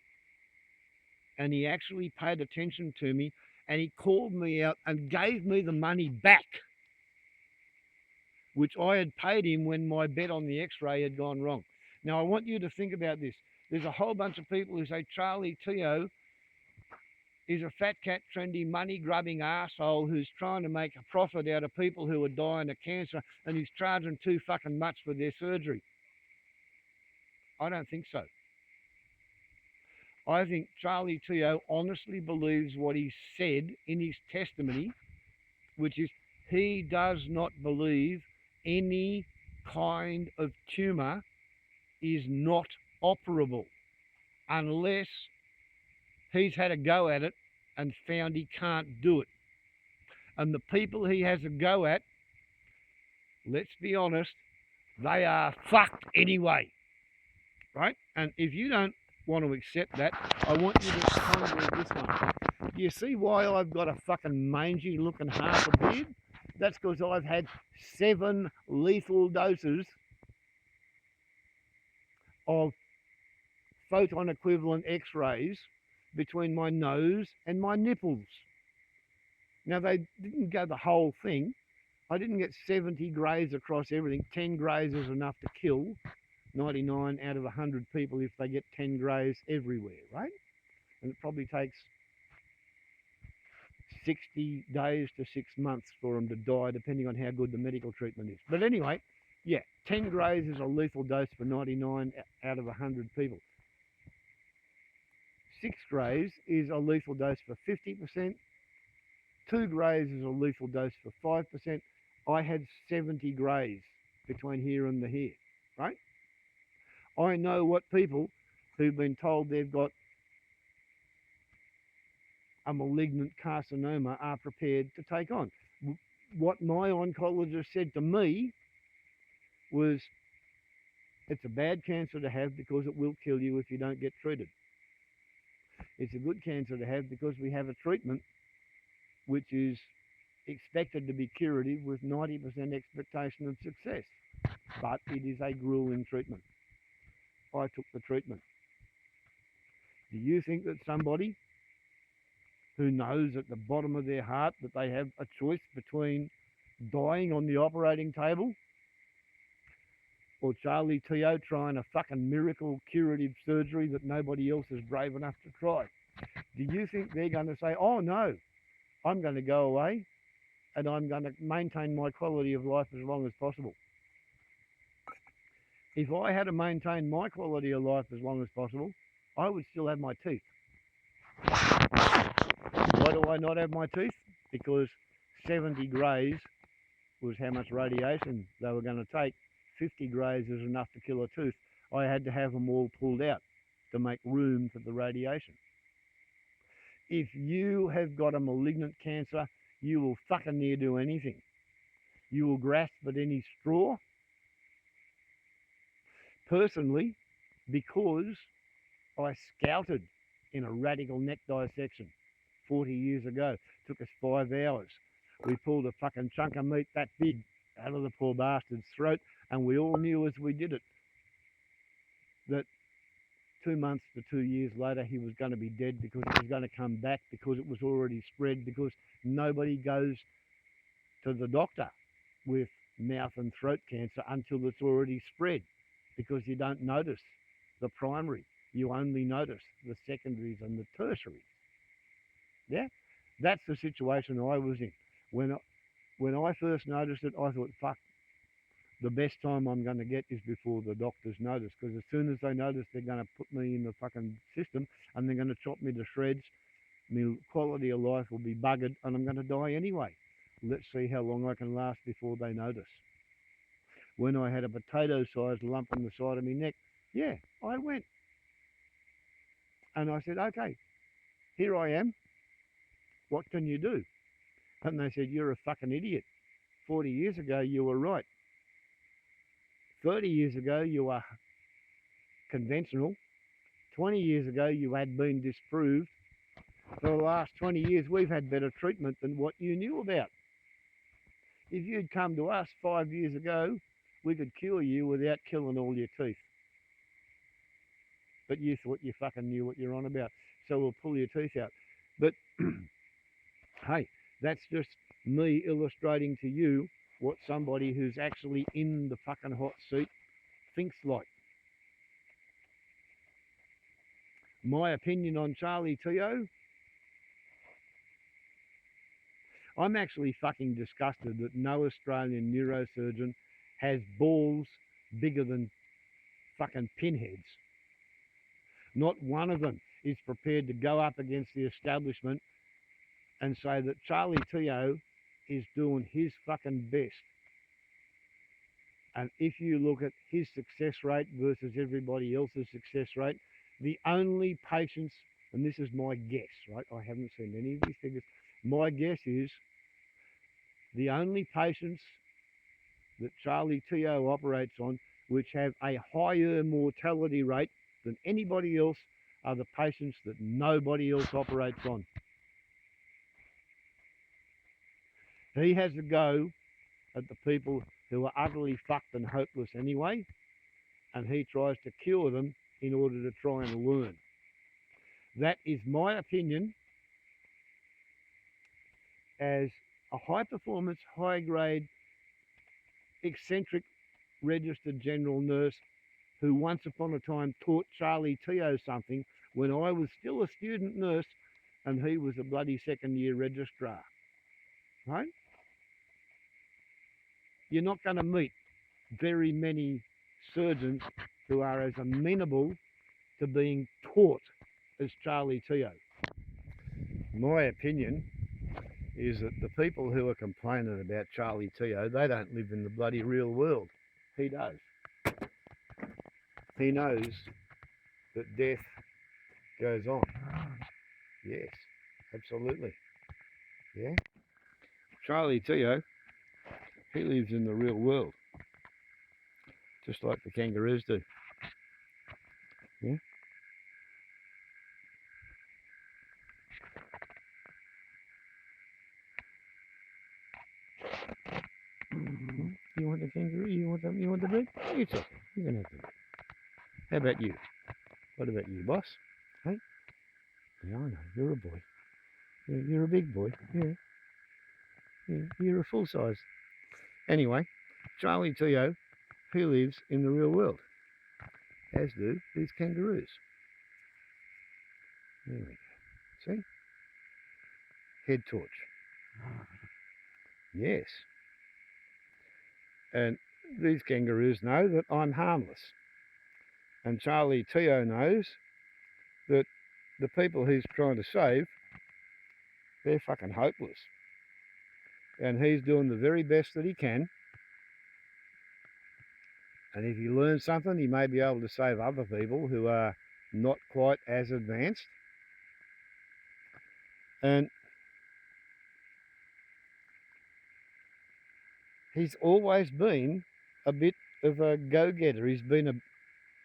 and he actually paid attention to me, and he called me out and gave me the money back, which I had paid him when my bet on the X-ray had gone wrong. Now, I want you to think about this. There's a whole bunch of people who say Charlie Teo is a fat cat, trendy, money-grubbing arsehole who's trying to make a profit out of people who are dying of cancer and he's charging too fucking much for their surgery. I don't think so. I think Charlie Teo honestly believes what he said in his testimony, which is he does not believe any kind of tumour is not operable unless he's had a go at it and found he can't do it. And the people he has a go at, let's be honest, they are fucked anyway, right? And if you don't want to accept that, I want you to ponder this one. Do you see why I've got a fucking mangy looking half a beard? That's because I've had 7 lethal doses of photon equivalent X-rays between my nose and my nipples. Now, they didn't go the whole thing. I didn't get 70 grays across everything. 10 grays is enough to kill 99 out of 100 people if they get 10 grays everywhere, right? And it probably takes 60 days to 6 months for them to die, depending on how good the medical treatment is. But anyway, yeah, 10 grays is a lethal dose for 99 out of 100 people. 6 grays is a lethal dose for 50%. 2 grays is a lethal dose for 5%. I had 70 grays between here and the here, right? I know what people who've been told they've got a malignant carcinoma are prepared to take on. What my oncologist said to me was, it's a bad cancer to have because it will kill you if you don't get treated. It's a good cancer to have because we have a treatment which is expected to be curative with 90% expectation of success. But it is a grueling treatment. I took the treatment. Do you think that somebody who knows at the bottom of their heart that they have a choice between dying on the operating table or Charlie Teo trying a fucking miracle curative surgery that nobody else is brave enough to try? Do you think they're going to say, oh no, I'm going to go away and I'm going to maintain my quality of life as long as possible? If I had to maintain my quality of life as long as possible, I would still have my teeth. Why do I not have my teeth? Because 70 grays was how much radiation they were going to take. 50 grays is enough to kill a tooth. I had to have them all pulled out to make room for the radiation. If you have got a malignant cancer, you will fucking near do anything. You will grasp at any straw. Personally, because I scouted in a radical neck dissection 40 years ago. Took us 5 hours. We pulled a fucking chunk of meat that big out of the poor bastard's throat, and we all knew as we did it that 2 months to 2 years later he was going to be dead, because it was going to come back, because it was already spread, because nobody goes to the doctor with mouth and throat cancer until it's already spread, because you don't notice the primary. You only notice the secondaries and the tertiaries. Yeah? That's the situation I was in. When I first noticed it, I thought, fuck, the best time I'm going to get is before the doctors notice, because as soon as they notice, they're going to put me in the fucking system and they're going to chop me to shreds. My quality of life will be buggered and I'm going to die anyway. Let's see how long I can last before they notice. When I had a potato-sized lump on the side of my neck, yeah, I went. And I said, okay, here I am. What can you do? And they said, you're a fucking idiot. 40 years ago, you were right. 30 years ago, you were conventional. 20 years ago, you had been disproved. For the last 20 years, we've had better treatment than what you knew about. If you'd come to us 5 years ago, we could cure you without killing all your teeth. But you thought you fucking knew what you're on about, so we'll pull your teeth out. But hey, that's just me illustrating to you what somebody who's actually in the fucking hot seat thinks like. My opinion on Charlie Teo, I'm actually fucking disgusted that no Australian neurosurgeon has balls bigger than fucking pinheads. Not one of them is prepared to go up against the establishment and say that Charlie Teo is doing his fucking best. And if you look at his success rate versus everybody else's success rate, the only patients, and this is my guess, right? I haven't seen any of these figures. My guess is the only patients that Charlie Teo operates on which have a higher mortality rate than anybody else are the patients that nobody else operates on. He has a go at the people who are utterly fucked and hopeless anyway, and he tries to cure them in order to try and learn. That is my opinion as a high-performance, high-grade, eccentric registered general nurse who once upon a time taught Charlie Teo something when I was still a student nurse and he was a bloody second-year registrar. Right? You're not going to meet very many surgeons who are as amenable to being taught as Charlie Teo. My opinion is that the people who are complaining about Charlie Teo, they don't live in the bloody real world. He does. He knows that death goes on. Yes, absolutely. Yeah. Charlie Teo, he lives in the real world, just like the kangaroos do. Yeah. You want the kangaroo? You want the bird? It's okay. You can have the bird. How about you? What about you, boss? Hey? Yeah, I know. You're a boy. Yeah, you're a big boy. Yeah. You're a full size. Anyway, Charlie Teo, he lives in the real world, as do these kangaroos. There we go. See? Head torch. Yes. And these kangaroos know that I'm harmless. And Charlie Teo knows that the people he's trying to save, they're fucking hopeless. And he's doing the very best that he can. And if he learns something, he may be able to save other people who are not quite as advanced. And he's always been a bit of a go-getter. He's been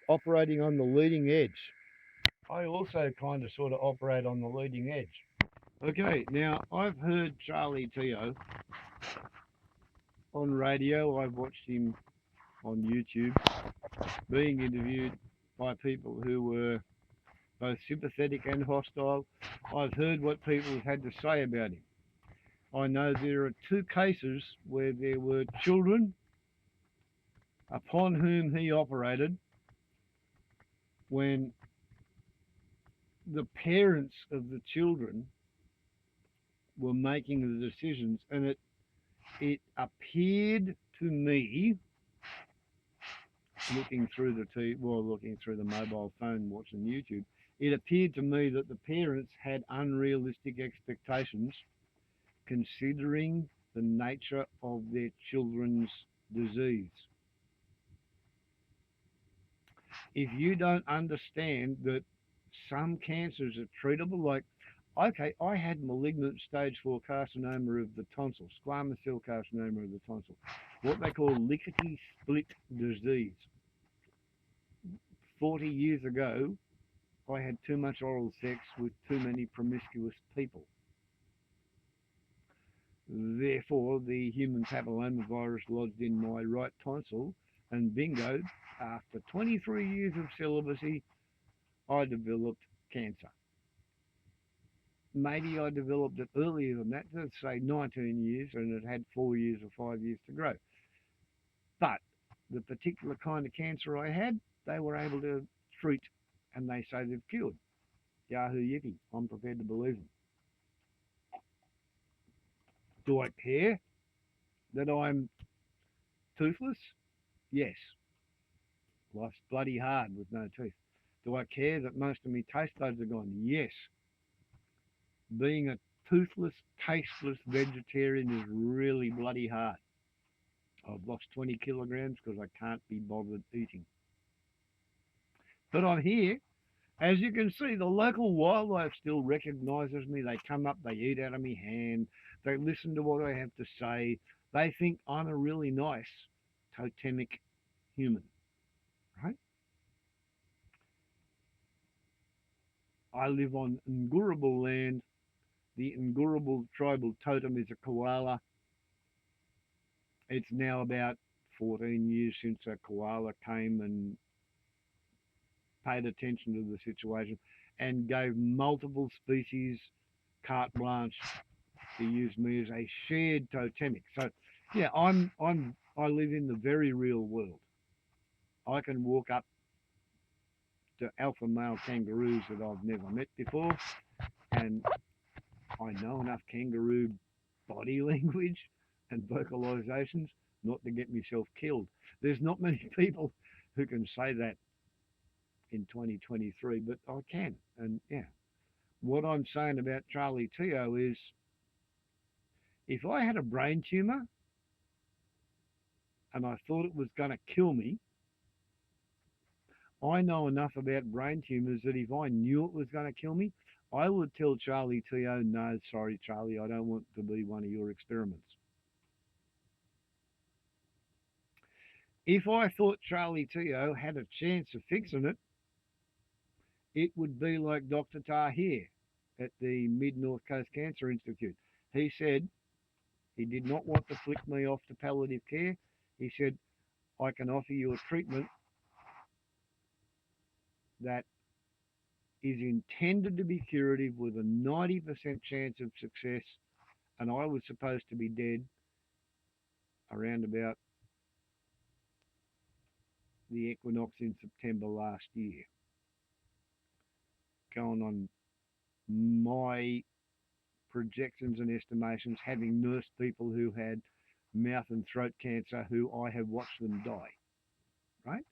operating on the leading edge. I also kind of sort of operate on the leading edge. Okay, now I've heard Charlie Teo on radio. I've watched him on YouTube being interviewed by people who were both sympathetic and hostile. I've heard what people have had to say about him. I know there are 2 cases where there were children upon whom he operated when the parents of the children were making the decisions, and it appeared to me, looking through the mobile phone, watching YouTube, it appeared to me that the parents had unrealistic expectations considering the nature of their children's disease. If you don't understand that some cancers are treatable, like, okay, I had malignant stage 4 carcinoma of the tonsil, squamous cell carcinoma of the tonsil, what they call lickety-split disease. 40 years ago, I had too much oral sex with too many promiscuous people. Therefore, the human papillomavirus lodged in my right tonsil, and bingo, after 23 years of celibacy, I developed cancer. Maybe I developed it earlier than that, let's say 19 years, and it had 4 years or 5 years to grow. But the particular kind of cancer I had, they were able to treat, and they say they've cured. Yahoo yippee, I'm prepared to believe them. Do I care that I'm toothless? Yes. Life's bloody hard with no teeth. Do I care that most of my taste buds are gone? Yes. Being a toothless, tasteless vegetarian is really bloody hard. I've lost 20 kilograms because I can't be bothered eating. But I'm here. As you can see, the local wildlife still recognises me. They come up, they eat out of my hand, they listen to what I have to say. They think I'm a really nice totemic human, right? I live on Ngurubal land. The Ngurubal tribal totem is a koala. It's now about 14 years since a koala came and paid attention to the situation and gave multiple species carte blanche to use me as a shared totemic. So yeah, I live in the very real world. I can walk up to alpha male kangaroos that I've never met before, and I know enough kangaroo body language and vocalizations not to get myself killed. There's not many people who can say that in 2023, but I can. And yeah, what I'm saying about Charlie Teo is, if I had a brain tumor and I thought it was going to kill me, I know enough about brain tumors that if I knew it was going to kill me, I would tell Charlie Teo, no, sorry, Charlie, I don't want to be one of your experiments. If I thought Charlie Teo had a chance of fixing it, it would be like Dr. Tahir at the Mid-North Coast Cancer Institute. He said he did not want to flick me off to palliative care. He said, I can offer you a treatment that is intended to be curative with a 90% chance of success, and I was supposed to be dead around about the equinox in September last year. Going on my projections and estimations, having nursed people who had mouth and throat cancer who I have watched them die, right?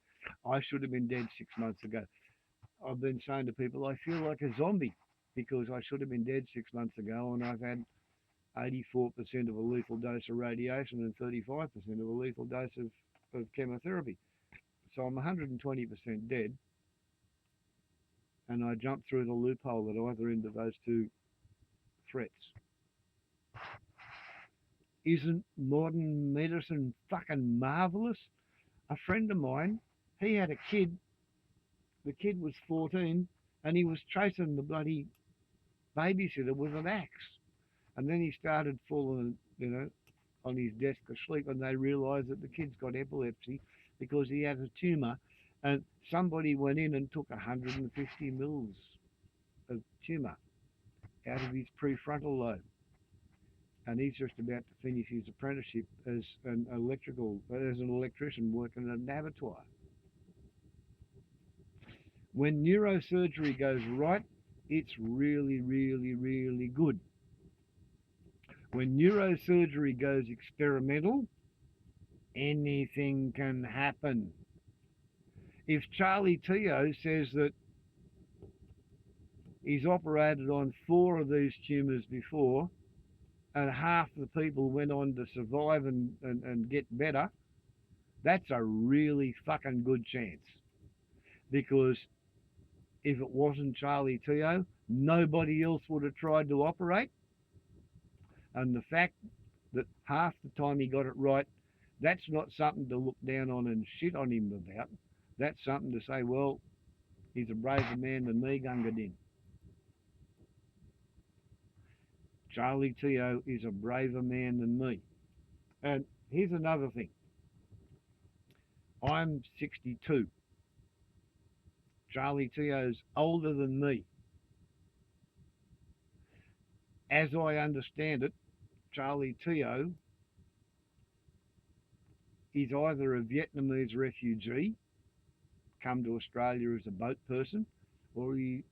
I should have been dead 6 months ago. I've been saying to people, I feel like a zombie because I should have been dead 6 months ago, and I've had 84% of a lethal dose of radiation and 35% of a lethal dose of chemotherapy. So I'm 120% dead. and I jumped through the loophole at either end of those two threats. Isn't modern medicine fucking marvellous? A friend of mine, he had a kid. The kid was 14, and he was chasing the bloody babysitter with an axe. And then he started falling, on his desk asleep, and they realised that the kid's got epilepsy because he had a tumour, and somebody went in and took 150 mils of tumour out of his prefrontal lobe. And he's just about to finish his apprenticeship as an electrician working in an abattoir. When neurosurgery goes right, it's really, really, really good. When neurosurgery goes experimental, anything can happen. If Charlie Teo says that he's operated on 4 of these tumours before, and half the people went on to survive and get better, that's a really fucking good chance. Because if it wasn't Charlie Teo, nobody else would have tried to operate. And the fact that half the time he got it right, that's not something to look down on and shit on him about. That's something to say, well, he's a braver man than me, Gunga Din. Charlie Teo is a braver man than me. And here's another thing. I'm 62. Charlie Teo's older than me. As I understand it, Charlie Teo is either a Vietnamese refugee, come to Australia as a boat person, or he's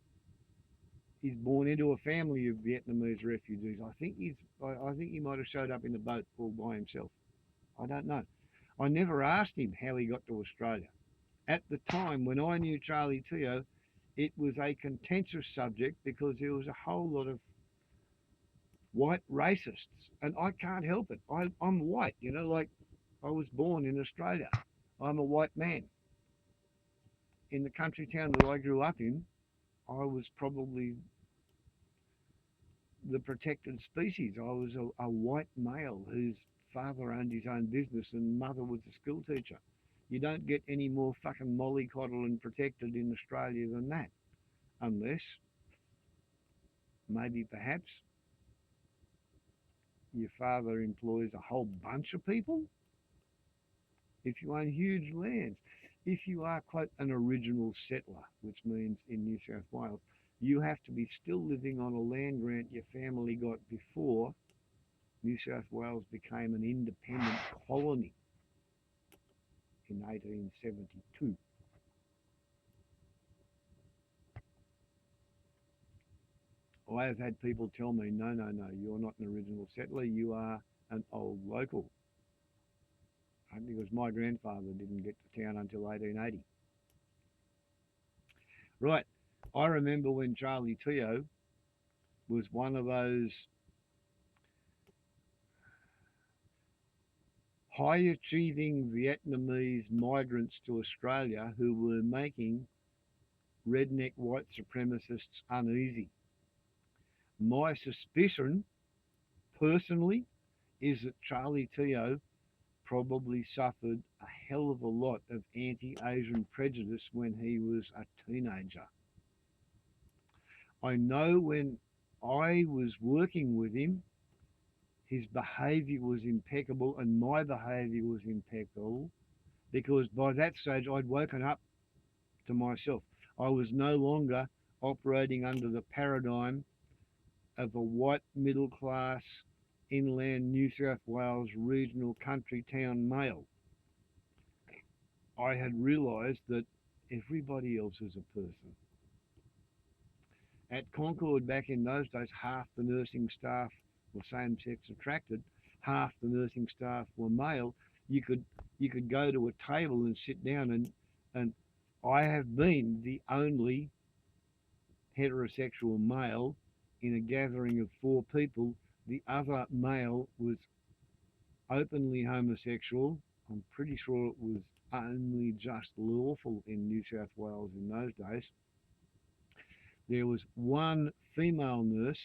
born into a family of Vietnamese refugees. I think he might have showed up in a boat all by himself. I don't know. I never asked him how he got to Australia. At the time when I knew Charlie Teo, it was a contentious subject because there was a whole lot of white racists, and I can't help it. I'm white, like I was born in Australia. I'm a white man. In the country town that I grew up in, I was probably the protected species. I was a white male whose father owned his own business and mother was a school teacher. You don't get any more fucking mollycoddle and protected in Australia than that. Unless, maybe perhaps, your father employs a whole bunch of people. If you own huge lands. If you are, quote, an original settler, which means in New South Wales, you have to be still living on a land grant your family got before New South Wales became an independent colony in 1872. I have had people tell me, no, you're not an original settler, you are an old local. Because my grandfather didn't get to town until 1880. Right, I remember when Charlie Teo was one of those high-achieving Vietnamese migrants to Australia who were making redneck white supremacists uneasy. My suspicion, personally, is that Charlie Teo probably suffered a hell of a lot of anti-Asian prejudice when he was a teenager. I know when I was working with him, his behaviour was impeccable and my behaviour was impeccable because by that stage I'd woken up to myself. I was no longer operating under the paradigm of a white middle class inland New South Wales regional country town male. I had realised that everybody else is a person. At Concord back in those days, half the nursing staff were same-sex attracted, half the nursing staff were male. You could go to a table and sit down and I have been the only heterosexual male in a gathering of 4 people. The other male was openly homosexual. I'm pretty sure it was only just lawful in New South Wales in those days. There was one female nurse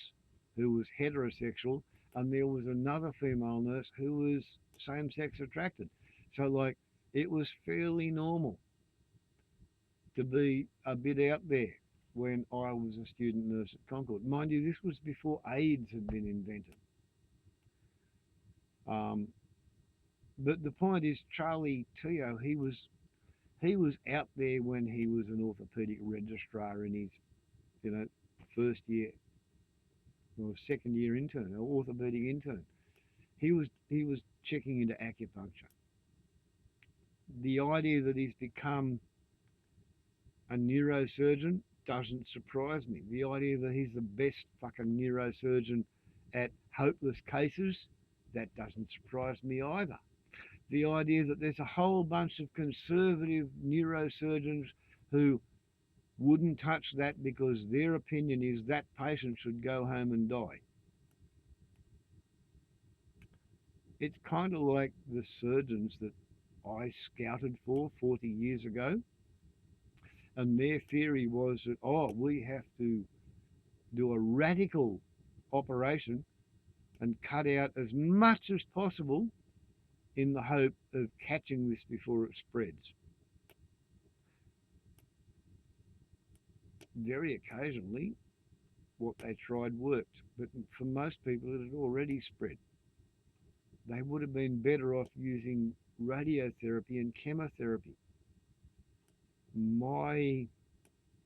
who was heterosexual, and there was another female nurse who was same-sex attracted. So, like, it was fairly normal to be a bit out there when I was a student nurse at Concord. Mind you, this was before AIDS had been invented. Um, but the point is, Charlie Teo, he was out there when he was an orthopaedic registrar in his, first year or second year intern, or orthopaedic intern. He was checking into acupuncture. The idea that he's become a neurosurgeon doesn't surprise me. The idea that he's the best fucking neurosurgeon at hopeless cases, that doesn't surprise me either. The idea that there's a whole bunch of conservative neurosurgeons who wouldn't touch that because their opinion is that patient should go home and die. It's kind of like the surgeons that I scouted for 40 years ago, and their theory was that, we have to do a radical operation and cut out as much as possible in the hope of catching this before it spreads. Very occasionally, what they tried worked, but for most people, it had already spread. They would have been better off using radiotherapy and chemotherapy. My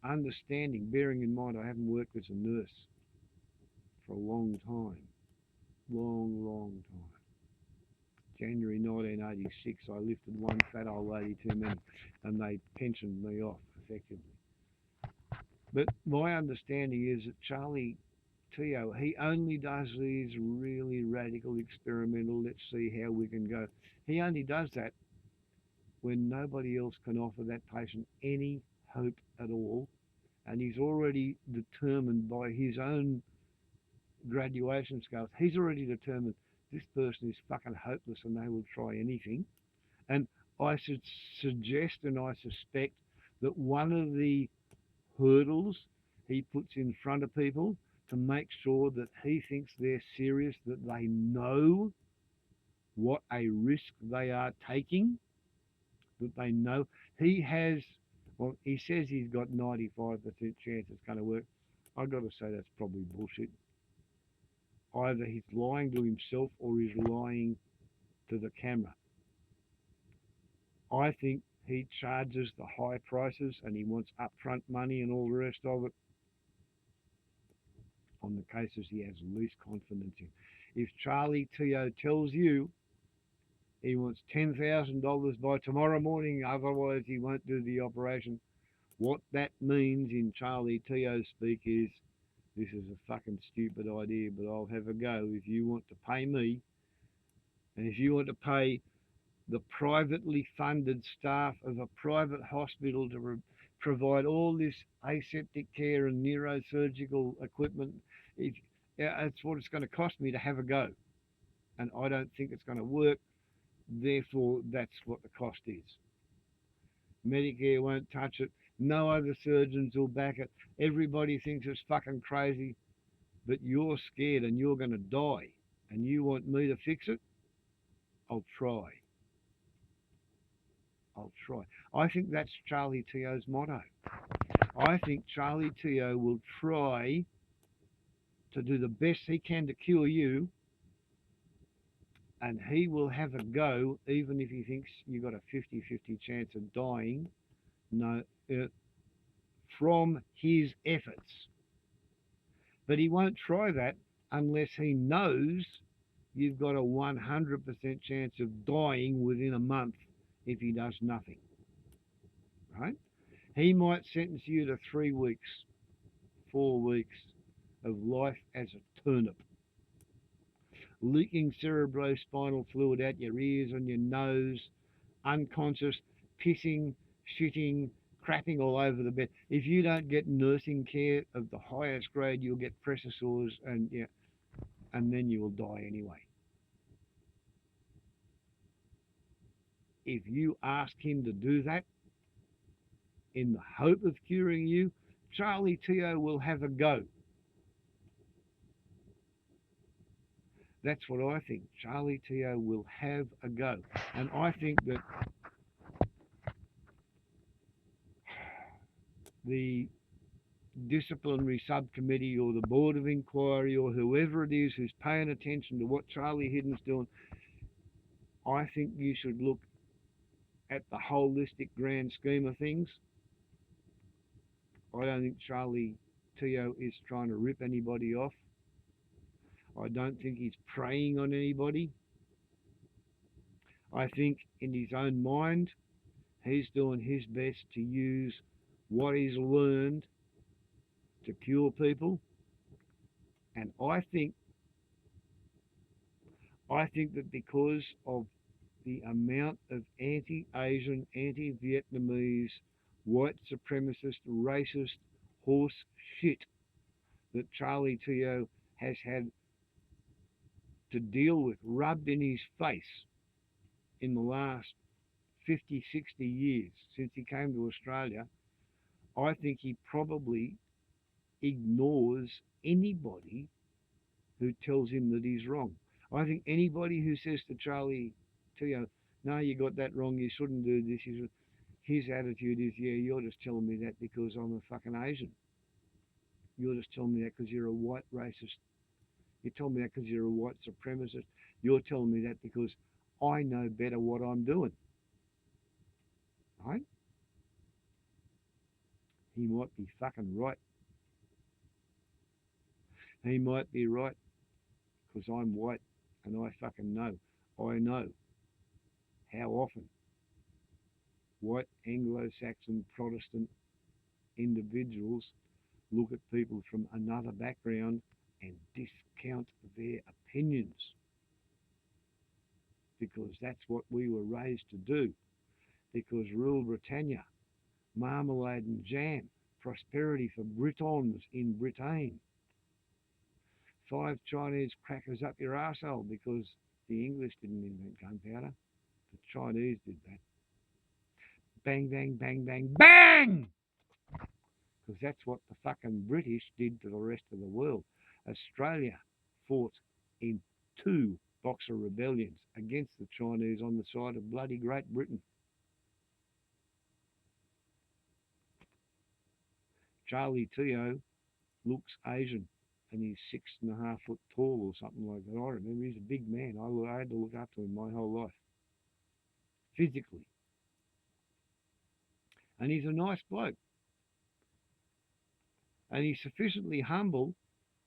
understanding, bearing in mind I haven't worked as a nurse for a long time, long time. January 1986, I lifted one fat old lady too many, and they pensioned me off effectively. But my understanding is that Charlie Teo, he only does these really radical experimental, let's see how we can go. He only does that when nobody else can offer that patient any hope at all, and he's already determined by his own graduation scales, he's already determined this person is fucking hopeless and they will try anything. And I should suggest and I suspect that one of the hurdles he puts in front of people to make sure that he thinks they're serious, that they know what a risk they are taking, that they know. He says he's got 95% chance it's going to work. I've got to say that's probably bullshit. Either he's lying to himself or he's lying to the camera. I think he charges the high prices and he wants upfront money and all the rest of it on the cases he has least confidence in. If Charlie Teo tells you he wants $10,000 by tomorrow morning, otherwise he won't do the operation, what that means in Charlie Teo speak is, this is a fucking stupid idea, but I'll have a go. If you want to pay me, and if you want to pay the privately funded staff of a private hospital to provide all this aseptic care and neurosurgical equipment, that's what it's going to cost me to have a go. And I don't think it's going to work. Therefore, that's what the cost is. Medicare won't touch it. No other surgeons will back it. Everybody thinks it's fucking crazy, but you're scared and you're going to die. And you want me to fix it? I'll try. I think that's Charlie Teo's motto. I think Charlie Teo will try to do the best he can to cure you, and he will have a go even if he thinks you've got a 50-50 chance of dying from his efforts. But he won't try that unless he knows you've got a 100% chance of dying within a month if he does nothing. Right? He might sentence you to 3 weeks, 4 weeks of life as a turnip, leaking cerebrospinal fluid out your ears and your nose, unconscious, pissing, shitting, crapping all over the bed. If you don't get nursing care of the highest grade, you'll get pressure sores and then you will die anyway. If you ask him to do that in the hope of curing you, Charlie Teo will have a go. That's what I think. Charlie Teo will have a go. And I think that the disciplinary subcommittee or the board of inquiry or whoever it is who's paying attention to what Charlie Hidden's doing, I think you should look at the holistic grand scheme of things. I don't think Charlie Teo is trying to rip anybody off. I don't think he's preying on anybody. I think in his own mind, he's doing his best to use what he's learned to cure people. And I think that because of the amount of anti-Asian, anti-Vietnamese, white supremacist, racist horse shit that Charlie Teo has had to deal with, rubbed in his face in the last 50, 60 years since he came to Australia, I think he probably ignores anybody who tells him that he's wrong. I think anybody who says to Charlie Teo, no, you got that wrong, you shouldn't do this, his attitude is, yeah, you're just telling me that because I'm a fucking Asian. You're just telling me that because you're a white racist. You tell me that because you're a white supremacist. You're telling me that because I know better what I'm doing. Right? He might be fucking right. He might be right because I'm white and I fucking know. I know how often white Anglo-Saxon Protestant individuals look at people from another background and discount their opinions, because that's what we were raised to do, because rule Britannia, marmalade and jam, prosperity for Britons in Britain, 5 Chinese crackers up your arsehole, because the English didn't invent gunpowder, the Chinese did that. Bang, bang, bang, bang, bang! Because that's what the fucking British did to the rest of the world. Australia fought in 2 Boxer rebellions against the Chinese on the side of bloody Great Britain. Charlie Teo looks Asian and he's 6.5 foot tall or something like that. I remember he's a big man. I had to look up to him my whole life, physically. And he's a nice bloke. And he's sufficiently humble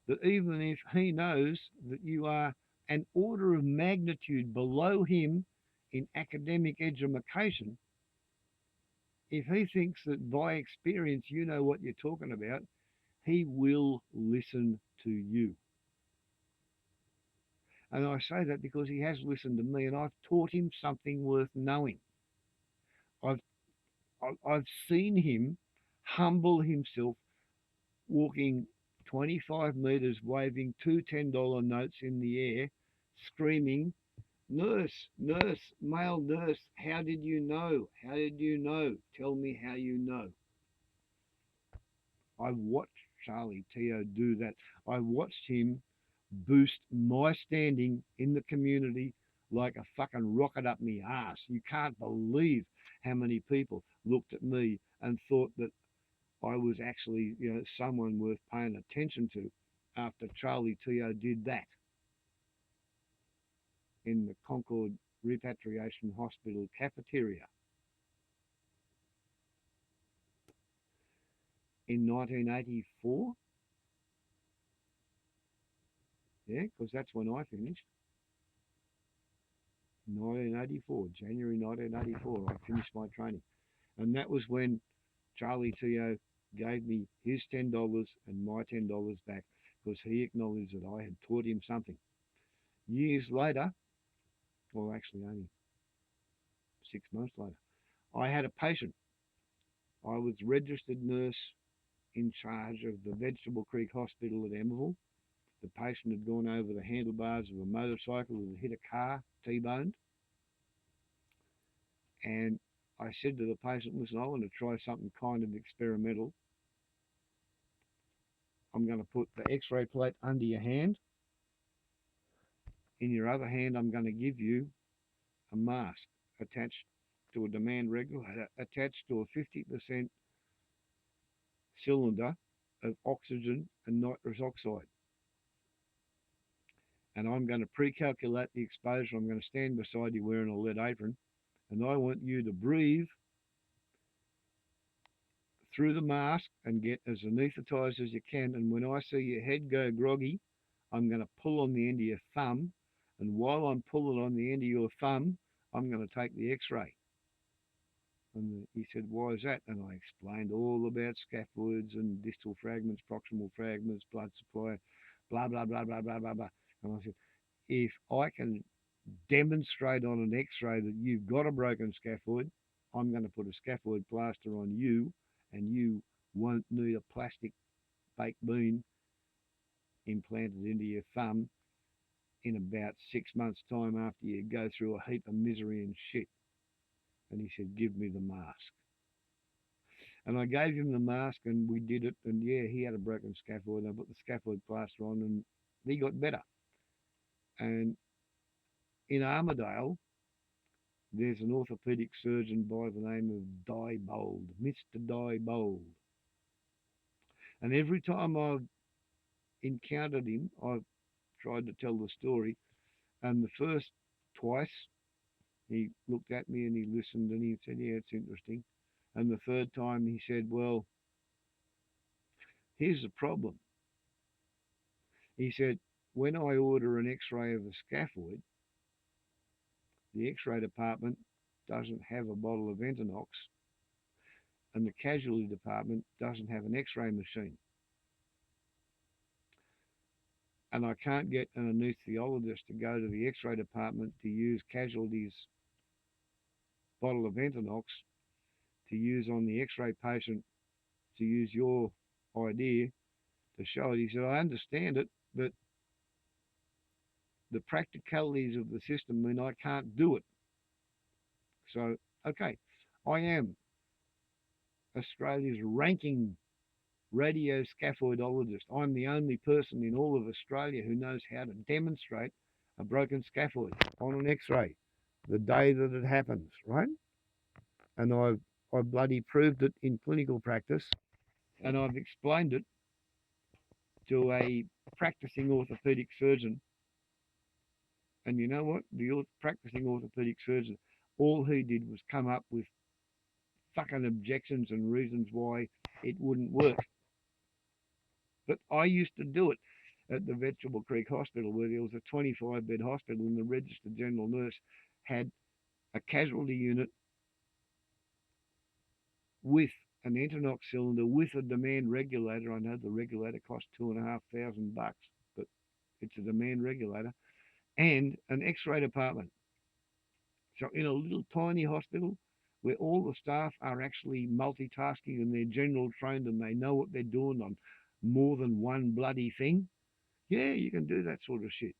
that even if he knows that you are an order of magnitude below him in academic education, if he thinks that by experience you know what you're talking about, he will listen to you. And I say that because he has listened to me and I've taught him something worth knowing. I've seen him humble himself, walking 25 metres, waving 2 $10 notes in the air, screaming, nurse, nurse, male nurse, how did you know? How did you know? Tell me how you know. I watched Charlie Teo do that. I watched him boost my standing in the community like a fucking rocket up me ass. You can't believe how many people looked at me and thought that I was actually, someone worth paying attention to after Charlie Teo did that in the Concord Repatriation Hospital cafeteria in 1984. Yeah, because that's when I finished. 1984, January 1984, I finished my training. And that was when Charlie Teo gave me his $10 and my $10 back, because he acknowledged that I had taught him something. Years later, well, actually only 6 months later, I had a patient. I was registered nurse in charge of the Vegetable Creek Hospital at Emerville. The patient had gone over the handlebars of a motorcycle and hit a car, T-boned. And I said to the patient, listen, I want to try something kind of experimental. I'm going to put the x-ray plate under your hand. In your other hand, I'm going to give you a mask attached to a demand regulator, attached to a 50% cylinder of oxygen and nitrous oxide. And I'm going to pre-calculate the exposure. I'm going to stand beside you wearing a lead apron, and I want you to breathe through the mask and get as anaesthetised as you can. And when I see your head go groggy, I'm going to pull on the end of your thumb, and while I'm pulling on the end of your thumb, I'm going to take the x-ray. And he said, why is that? And I explained all about scaphoids and distal fragments, proximal fragments, blood supply, blah, blah, blah, blah, blah, blah, blah. And I said, if I can demonstrate on an x-ray that you've got a broken scaphoid, I'm going to put a scaphoid plaster on you, and you won't need a plastic baked bean implanted into your thumb in about 6 months' time after you go through a heap of misery and shit. And he said, give me the mask. And I gave him the mask, and we did it. And yeah, he had a broken scaphoid. I put the scaphoid plaster on, and he got better. And in Armidale, there's an orthopaedic surgeon by the name of Diebold, Mr. Diebold. And every time I've encountered him, I've tried to tell the story. And the first twice, he looked at me and he listened and he said, yeah, it's interesting. And the third time he said, well, here's the problem. He said, when I order an x-ray of a scaphoid, the x-ray department doesn't have a bottle of Ventanox, and the casualty department doesn't have an x-ray machine. And I can't get an anaesthesiologist to go to the x-ray department to use casualty's bottle of Ventanox to use on the x-ray patient, to use your idea to show it. He said, I understand it, but the practicalities of the system mean I can't do it. So, okay, I am Australia's ranking radioscaphoidologist. I'm the only person in all of Australia who knows how to demonstrate a broken scaphoid on an x-ray the day that it happens, right? And I bloody proved it in clinical practice, and I've explained it to a practicing orthopaedic surgeon. And you know what? The practicing orthopaedic surgeon, all he did was come up with fucking objections and reasons why it wouldn't work. But I used to do it at the Vegetable Creek Hospital, where there was a 25-bed hospital, and the registered general nurse had a casualty unit with an Enternox cylinder with a demand regulator. I know the regulator cost $2,500, but it's a demand regulator, and an x-ray department. So in a little tiny hospital where all the staff are actually multitasking and they're general trained and they know what they're doing on more than one bloody thing, yeah, you can do that sort of shit.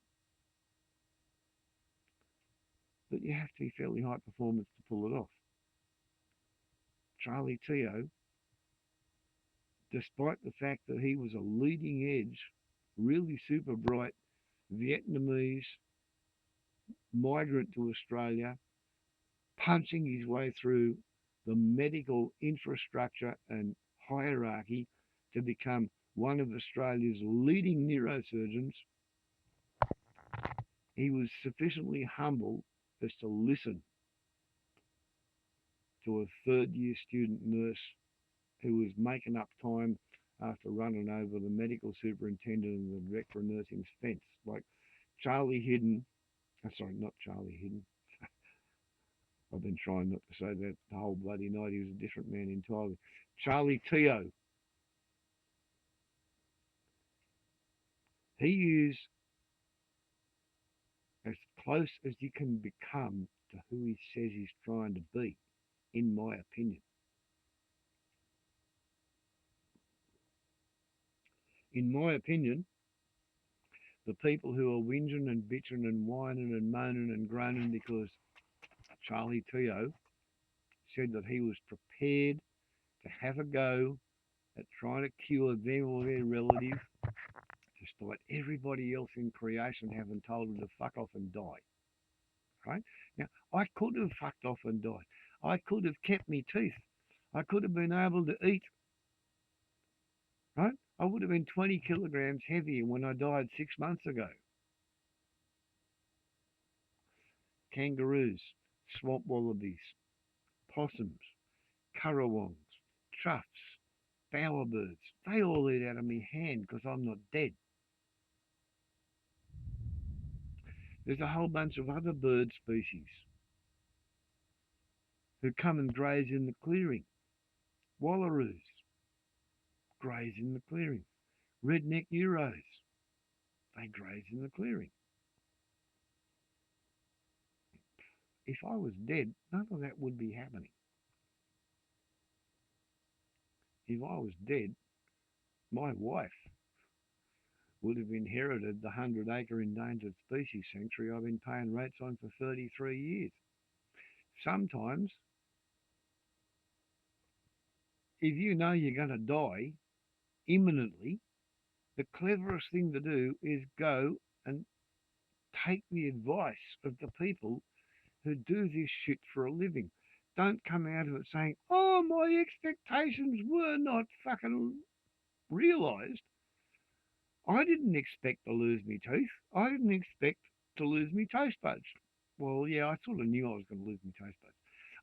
But you have to be fairly high performance to pull it off. Charlie Teo, despite the fact that he was a leading edge, really super bright Vietnamese migrant to Australia, punching his way through the medical infrastructure and hierarchy to become one of Australia's leading neurosurgeons, he was sufficiently humble as to listen to a third-year student nurse who was making up time after running over the medical superintendent and the director of nursing's fence. Like Charlie Hidden, sorry, not Charlie Hidden. I've been trying not to say that the whole bloody night. He was a different man entirely. Charlie Teo. He is as close as you can become to who he says he's trying to be, in my opinion. In my opinion, the people who are whinging and bitching and whining and moaning and groaning because Charlie Teo said that he was prepared to have a go at trying to cure them or their relative despite everybody else in creation having told her to fuck off and die. Right? Now, I could have fucked off and died. I could have kept my teeth. I could have been able to eat. Right? I would have been 20 kilograms heavier when I died 6 months ago. Kangaroos, swamp wallabies, possums, currawongs, troughs, bowerbirds, they all eat out of my hand because I'm not dead. There's a whole bunch of other bird species who come and graze in the clearing. Wallaroos graze in the clearing. Redneck Euros, they graze in the clearing. If I was dead, none of that would be happening. If I was dead, my wife would have inherited the 100-acre endangered species sanctuary I've been paying rates on for 33 years. Sometimes, if you know you're going to die imminently, the cleverest thing to do is go and take the advice of the people who do this shit for a living. Don't come out of it saying, oh, my expectations were not fucking realised. I didn't expect to lose me teeth. I didn't expect to lose me taste buds. Well, yeah, I sort of knew I was going to lose me taste buds.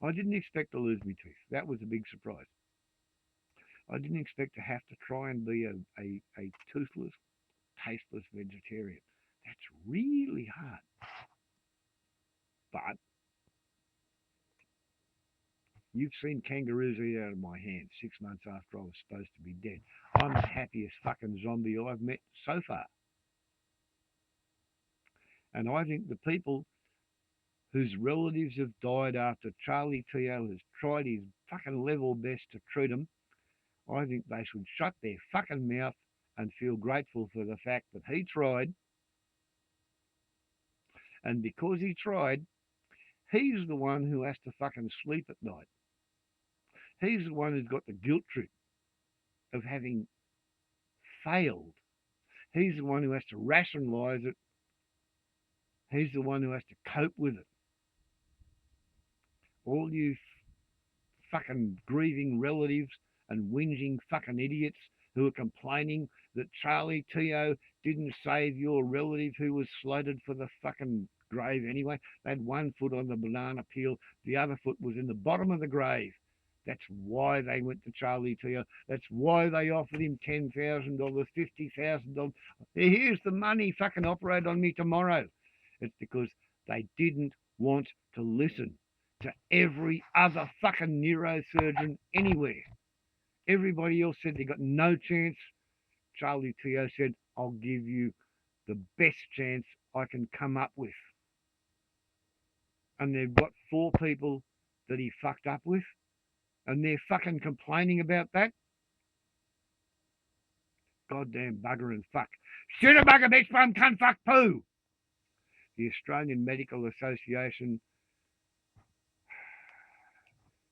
I didn't expect to lose me teeth. That was a big surprise. I didn't expect to have to try and be a toothless, tasteless vegetarian. That's really hard. But you've seen kangaroos eat out of my hand 6 months after I was supposed to be dead. I'm the happiest fucking zombie I've met so far. And I think the people whose relatives have died after Charlie Teo has tried his fucking level best to treat them, I think they should shut their fucking mouth and feel grateful for the fact that he tried. And because he tried, he's the one who has to fucking sleep at night. He's the one who's got the guilt trip of having failed. He's the one who has to rationalise it. He's the one who has to cope with it. All you fucking grieving relatives and whinging fucking idiots who are complaining that Charlie Teo didn't save your relative who was slated for the fucking grave anyway. They had one foot on the banana peel, the other foot was in the bottom of the grave. That's why they went to Charlie Teo. That's why they offered him $10,000, $50,000. Here's the money, fucking operate on me tomorrow. It's because they didn't want to listen to every other fucking neurosurgeon anywhere. Everybody else said they got no chance. Charlie Teo said, I'll give you the best chance I can come up with. And they've got 4 people that he fucked up with, and they're fucking complaining about that. Goddamn bugger and fuck. Shoot a bugger, bitch, bum, cunt, fuck, poo. The Australian Medical Association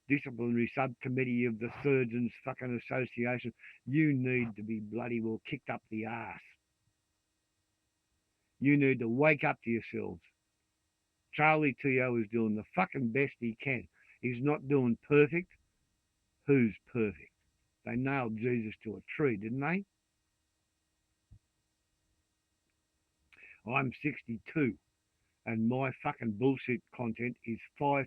Disciplinary Subcommittee of the Surgeons fucking Association, you need to be bloody well kicked up the arse. You need to wake up to yourselves. Charlie Teo is doing the fucking best he can. He's not doing perfect. Who's perfect? They nailed Jesus to a tree, didn't they? I'm 62 and my fucking bullshit content is 5%.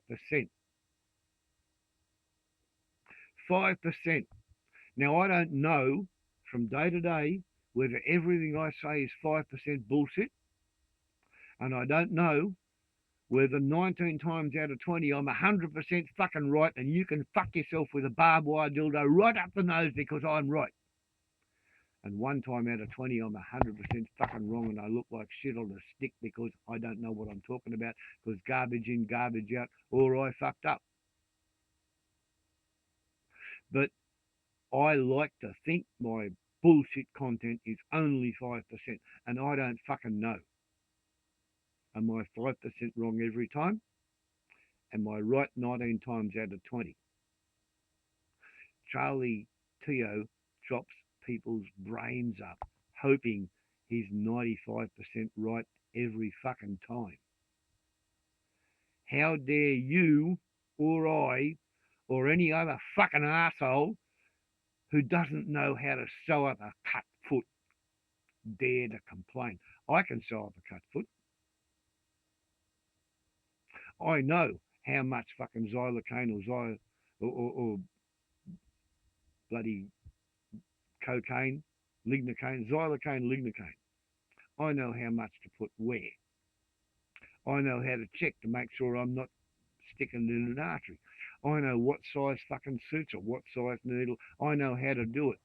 5%. Now, I don't know from day to day whether everything I say is 5% bullshit, and I don't know whether 19 times out of 20 I'm 100% fucking right and you can fuck yourself with a barbed wire dildo right up the nose because I'm right. And 1 time out of 20 I'm 100% fucking wrong and I look like shit on a stick because I don't know what I'm talking about because garbage in, garbage out, or I fucked up. But I like to think my bullshit content is only 5%, and I don't fucking know. Am I 5% wrong every time? Am I right 19 times out of 20? Charlie Teo chops people's brains up, hoping he's 95% right every fucking time. How dare you or I or any other fucking arsehole who doesn't know how to sew up a cut foot dare to complain? I can sew up a cut foot. I know how much fucking xylocaine or bloody cocaine, xylocaine. I know how much to put where. I know how to check to make sure I'm not sticking it in an artery. I know what size fucking suture, what size needle. I know how to do it.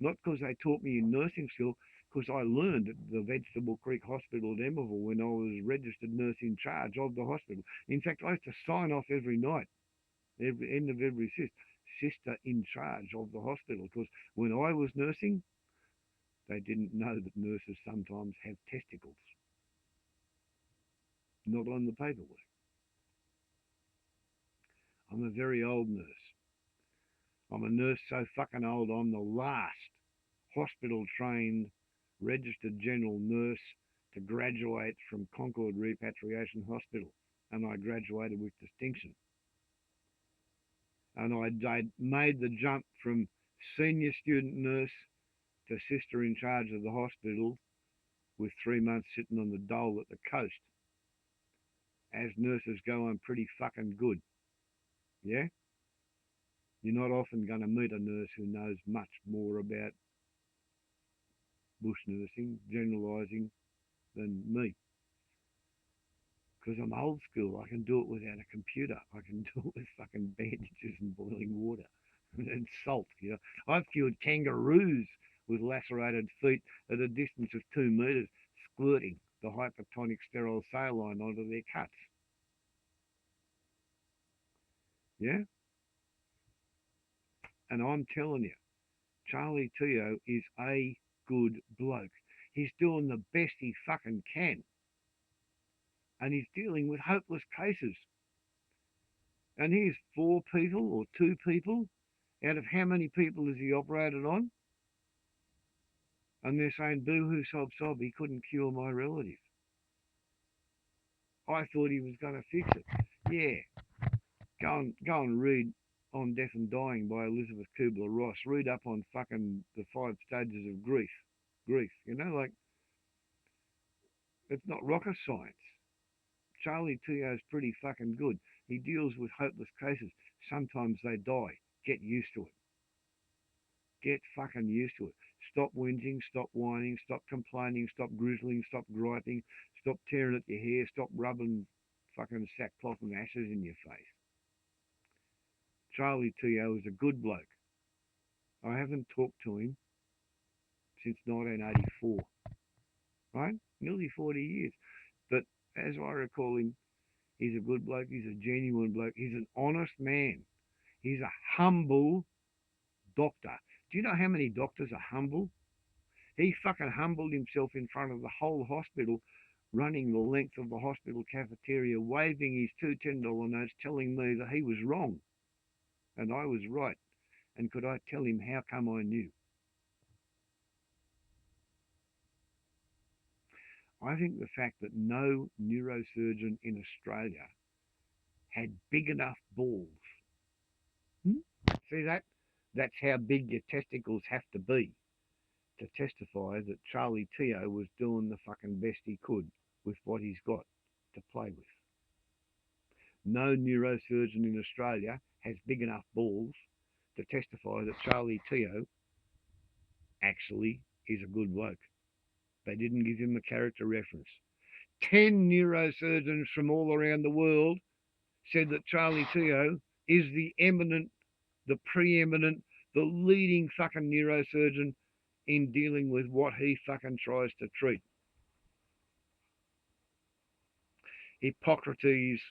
Not because they taught me in nursing school, because I learned at the Vegetable Creek Hospital at Emerville when I was registered nurse in charge of the hospital. In fact, I used to sign off every night, every end of every shift, sister in charge of the hospital, because when I was nursing, they didn't know that nurses sometimes have testicles. Not on the paperwork. I'm a very old nurse. I'm a nurse so fucking old, I'm the last hospital-trained registered general nurse to graduate from Concord Repatriation Hospital, and I graduated with distinction. And I made the jump from senior student nurse to sister in charge of the hospital with 3 months sitting on the dole at the coast. As nurses go, I'm pretty fucking good. Yeah? You're not often going to meet a nurse who knows much more about bush nursing, generalising, than me. Because I'm old school. I can do it without a computer. I can do it with fucking bandages and boiling water and salt. You know, I've cured kangaroos with lacerated feet at a distance of 2 metres, squirting the hypertonic sterile saline onto their cuts. Yeah? And I'm telling you, Charlie Teo is a good bloke. He's doing the best he fucking can. And he's dealing with hopeless cases. And here's 4 people or 2 people out of how many people has he operated on? And they're saying, boo-hoo, sob, he couldn't cure my relative. I thought he was going to fix it. Yeah. Go and read On Death and Dying by Elizabeth Kubler-Ross. Read up on fucking the 5 stages of grief. You know, like, it's not rocket science. Charlie Teo's pretty fucking good. He deals with hopeless cases. Sometimes they die. Get used to it. Get fucking used to it. Stop whinging, stop whining, stop complaining, stop grizzling, stop griping, stop tearing at your hair, stop rubbing fucking sackcloth and ashes in your face. Charlie Teo is a good bloke. I haven't talked to him since 1984, right? Nearly 40 years. But as I recall him, he's a good bloke. He's a genuine bloke. He's an honest man. He's a humble doctor. Do you know how many doctors are humble? He fucking humbled himself in front of the whole hospital, running the length of the hospital cafeteria, waving his 2 $10 notes, telling me that he was wrong and I was right. And could I tell him how come I knew? I think the fact that no neurosurgeon in Australia had big enough balls. See that? That's how big your testicles have to be to testify that Charlie Teo was doing the fucking best he could with what he's got to play with. No neurosurgeon in Australia has big enough balls to testify that Charlie Teo actually is a good bloke. They didn't give him a character reference. 10 neurosurgeons from all around the world said that Charlie Teo is the eminent, the preeminent, the leading fucking neurosurgeon in dealing with what he fucking tries to treat. Hippocrates,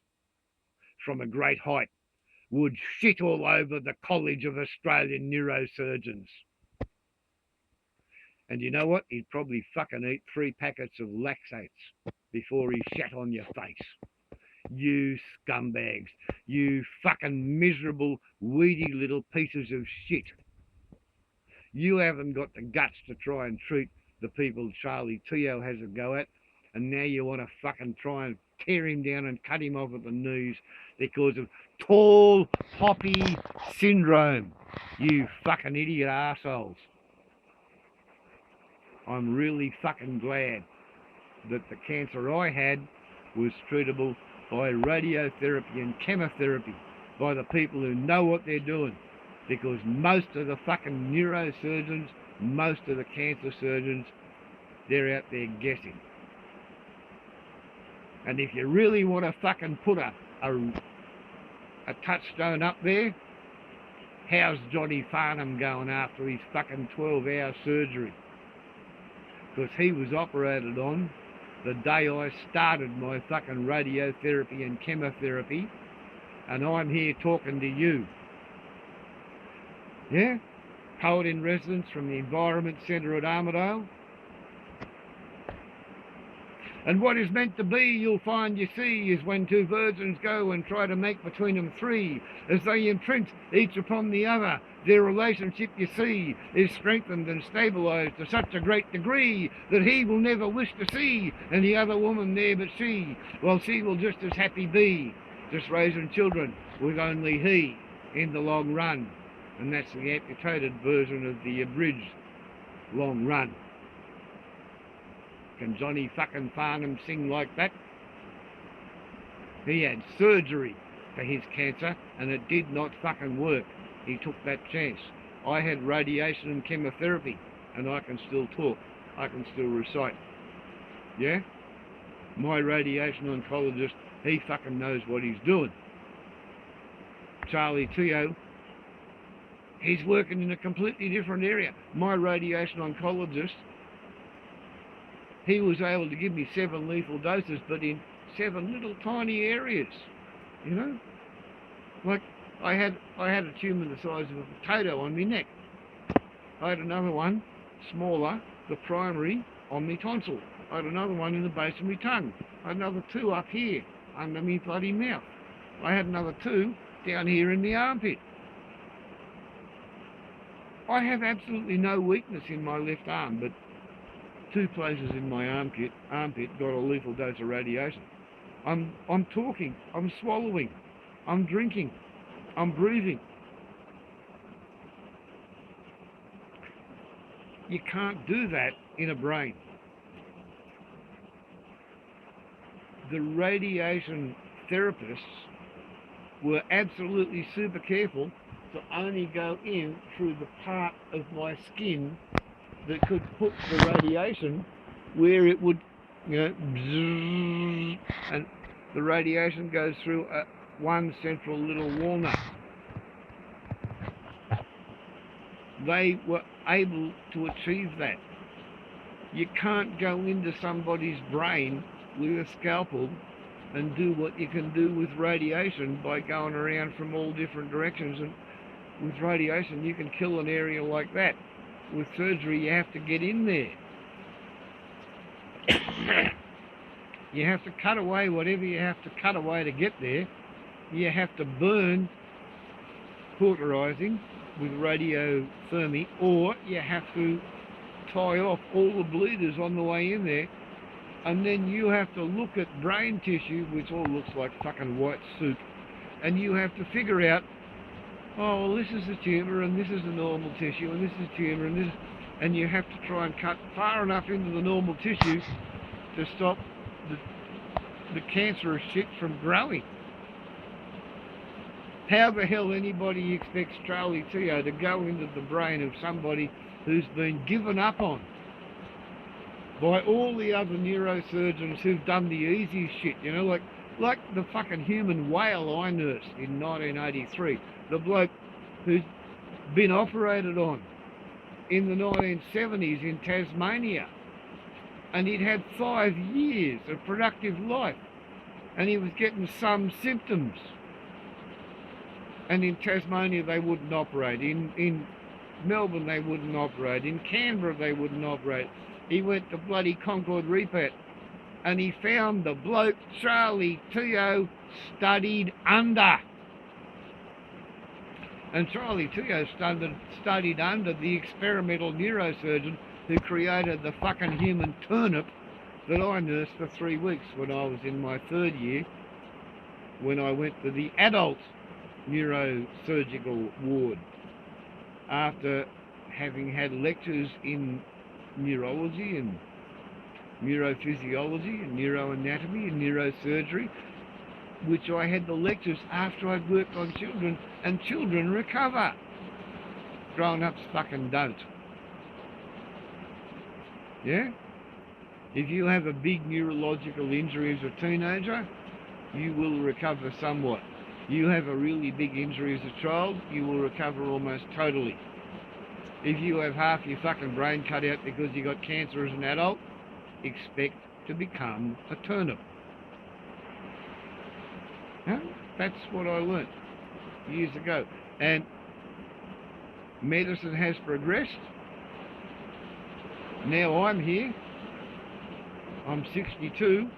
from a great height, would shit all over the College of Australian Neurosurgeons. And you know what? He'd probably fucking eat 3 packets of laxates before he shat on your face. You scumbags. You fucking miserable, weedy little pieces of shit. You haven't got the guts to try and treat the people Charlie Teo has a go at, and now you want to fucking try and tear him down and cut him off at the knees because of tall poppy syndrome. You fucking idiot assholes. I'm really fucking glad that the cancer I had was treatable by radiotherapy and chemotherapy by the people who know what they're doing, because most of the fucking neurosurgeons, most of the cancer surgeons, they're out there guessing. And if you really want to fucking put a touchstone up there, how's Johnny Farnham going after his fucking 12-hour surgery? Because he was operated on the day I started my fucking radiotherapy and chemotherapy, and I'm here talking to you. Yeah? Poet in residence from the Environment Centre at Armidale. And what is meant to be, you'll find you see, is when two virgins go and try to make between them three, as they imprint each upon the other, their relationship, you see, is strengthened and stabilised to such a great degree that he will never wish to see any other woman there but she, while she will just as happy be, just raising children with only he in the long run. And that's the amputated version of the abridged long run. Can Johnny fucking Farnham sing like that? He had surgery for his cancer and it did not fucking work. He took that chance. I had radiation and chemotherapy and I can still talk. I can still recite. Yeah? My radiation oncologist, he fucking knows what he's doing. Charlie Teo, he's working in a completely different area. My radiation oncologist, he was able to give me 7 lethal doses, but in 7 little tiny areas, you know? Like, I had a tumour the size of a potato on my neck. I had another one, smaller, the primary, on my tonsil. I had another one in the base of my tongue. I had another 2 up here, under my bloody mouth. I had another 2 down here in the armpit. I have absolutely no weakness in my left arm, but 2 places in my armpit got a lethal dose of radiation. I'm talking, I'm swallowing, I'm drinking, I'm breathing. You can't do that in a brain. The radiation therapists were absolutely super careful to only go in through the part of my skin that could put the radiation where it would, you know, bzzz, and the radiation goes through one central little walnut. They were able to achieve that. You can't go into somebody's brain with a scalpel and do what you can do with radiation by going around from all different directions. And with radiation, you can kill an area like that. With surgery, you have to get in there. You have to cut away whatever you have to cut away to get there. You have to burn cauterizing with radiothermy, or you have to tie off all the bleeders on the way in there, and then you have to look at brain tissue, which all looks like fucking white soup, and you have to figure out, oh, well, this is the tumour, and this is the normal tissue, and this is the tumour, and this, and you have to try and cut far enough into the normal tissue to stop the cancerous shit from growing. How the hell anybody expects Charlie Teo to go into the brain of somebody who's been given up on by all the other neurosurgeons who've done the easy shit, you know, like the fucking human whale I nursed in 1983, the bloke who's been operated on in the 1970s in Tasmania, and he'd had 5 years of productive life, and he was getting some symptoms. And in Tasmania they wouldn't operate. In Melbourne they wouldn't operate. In Canberra they wouldn't operate. He went to bloody Concord Repat and he found the bloke Charlie Teo studied under. And Charlie Teo studied under the experimental neurosurgeon who created the fucking human turnip that I nursed for 3 weeks when I was in my 3rd year, when I went to the adult neurosurgical ward after having had lectures in neurology and neurophysiology and neuroanatomy and neurosurgery, which I had the lectures after I'd worked on children, and children recover. Grown-ups fucking don't. Yeah? If you have a big neurological injury as a teenager, you will recover somewhat. You have a really big injury as a child, you will recover almost totally. If you have half your fucking brain cut out because you got cancer as an adult, expect to become a turnip. Huh? That's what I learnt years ago. And medicine has progressed. Now I'm here. I'm 62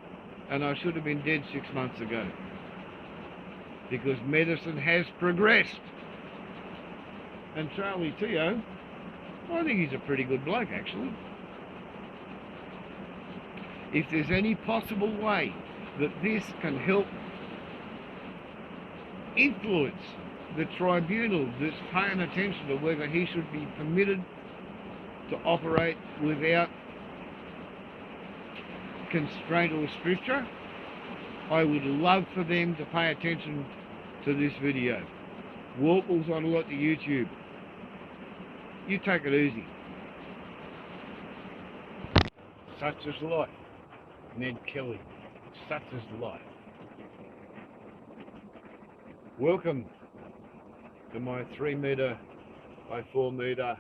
and I should have been dead 6 months ago. Because medicine has progressed. And Charlie Teo, I think he's a pretty good bloke actually. If there's any possible way that this can help influence the tribunal that's paying attention to whether he should be permitted to operate without constraint or stricture, I would love for them to pay attention to this video. Warple's on a lot to YouTube. You take it easy. Such is life. Ned Kelly. Such is life. Welcome to my 3 metre by 4 metre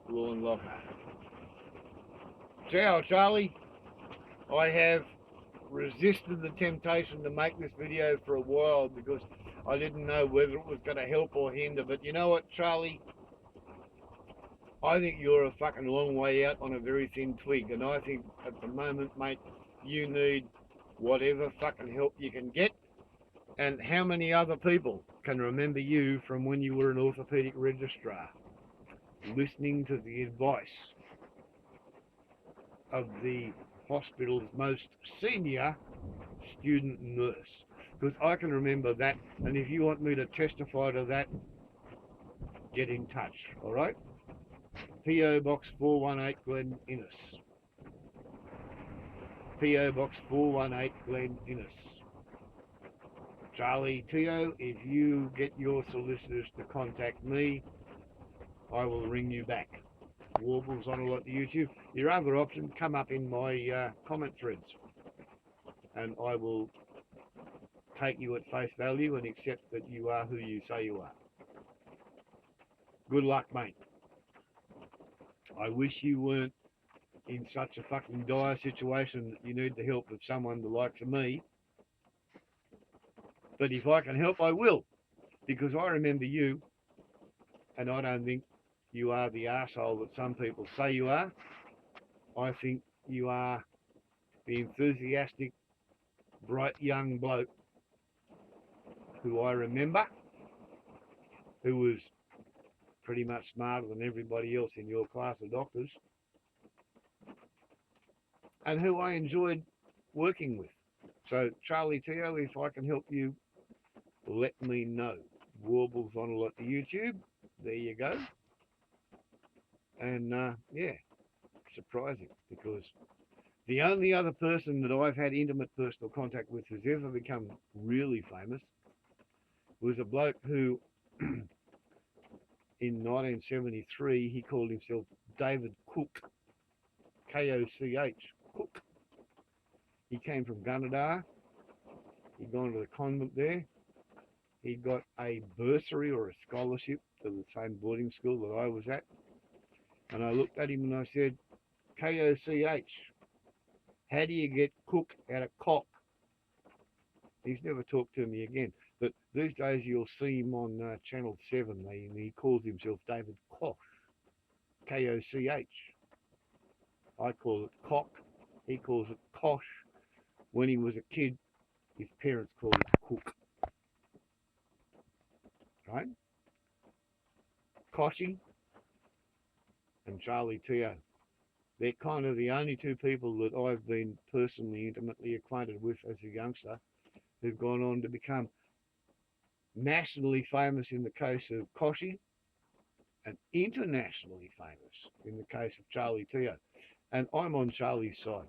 lawn locker. Ciao, Charlie. I have resisted the temptation to make this video for a while because I didn't know whether it was going to help or hinder. But you know what, Charlie? I think you're a fucking long way out on a very thin twig. And I think at the moment, mate, you need whatever fucking help you can get. And how many other people can remember you from when you were an orthopaedic registrar, listening to the advice of the hospital's most senior student nurse? Because I can remember that, and if you want me to testify to that, get in touch, all right? P.O. Box 418 Glen Innes. P.O. Box 418 Glen Innes. Charlie Teo, if you get your solicitors to contact me, I will ring you back. Warble's on a lot to YouTube. Your other option, come up in my comment threads, and I will take you at face value and accept that you are who you say you are. Good luck, mate. I wish you weren't in such a fucking dire situation that you need the help of someone the likes of me. But if I can help, I will. Because I remember you, and I don't think you are the arsehole that some people say you are. I think you are the enthusiastic, bright young bloke who I remember, who was pretty much smarter than everybody else in your class of doctors, and who I enjoyed working with. So, Charlie Teo, if I can help you, let me know. Warble's on a lot to YouTube. There you go. And, yeah, surprising, because the only other person that I've had intimate personal contact with who's ever become really famous was a bloke who, in 1973, he called himself David Cook, K-O-C-H, Cook. He came from Gunnedah. He'd gone to the convent there. He got a bursary or a scholarship to the same boarding school that I was at. And I looked at him and I said, K-O-C-H, how do you get cook out of cock? He's never talked to me again. But these days you'll see him on Channel 7. He calls himself David Koch, K-O-C-H. I call it cock. He calls it kosh. When he was a kid, his parents called it cook. Right? Koshy and Charlie Teo. They're kind of the only two people that I've been personally intimately acquainted with as a youngster who've gone on to become nationally famous in the case of Koshy and internationally famous in the case of Charlie Teo. And I'm on Charlie's side.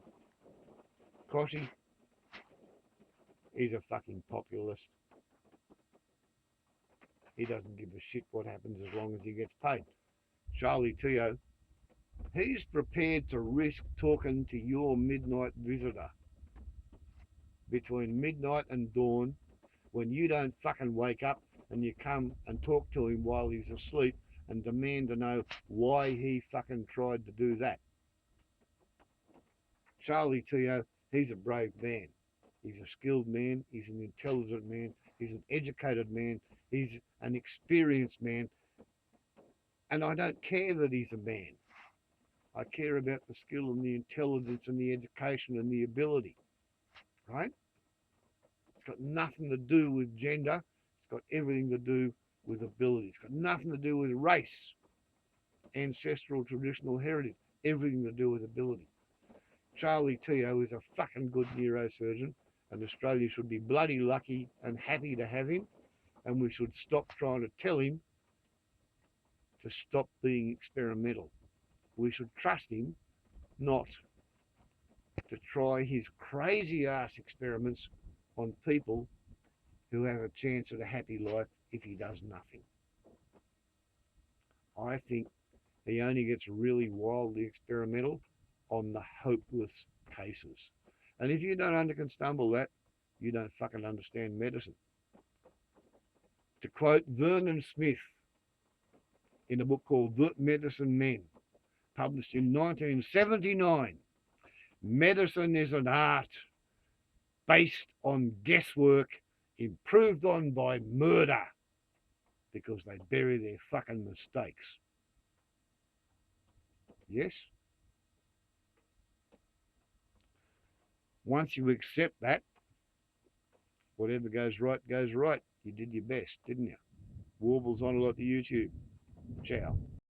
Koshy, he's a fucking populist. He doesn't give a shit what happens as long as he gets paid. Charlie Teo, he's prepared to risk talking to your midnight visitor between midnight and dawn when you don't fucking wake up, and you come and talk to him while he's asleep and demand to know why he fucking tried to do that. Charlie Teo, he's a brave man. He's a skilled man. He's an intelligent man. He's an educated man. He's an experienced man. And I don't care that he's a man. I care about the skill and the intelligence and the education and the ability, right? It's got nothing to do with gender. It's got everything to do with ability. It's got nothing to do with race, ancestral, traditional heritage. Everything to do with ability. Charlie Teo is a fucking good neurosurgeon, and Australia should be bloody lucky and happy to have him, and we should stop trying to tell him to stop being experimental. We should trust him not to try his crazy ass experiments on people who have a chance at a happy life if he does nothing. I think he only gets really wildly experimental on the hopeless cases. And if you don't understand that, you don't fucking understand medicine. To quote Vernon Smith in a book called The Medicine Men, published in 1979, medicine is an art based on guesswork, improved on by murder, because they bury their fucking mistakes. Yes? Once you accept that, whatever goes right, goes right. You did your best, didn't you? Warbles on a lot to YouTube. Ciao.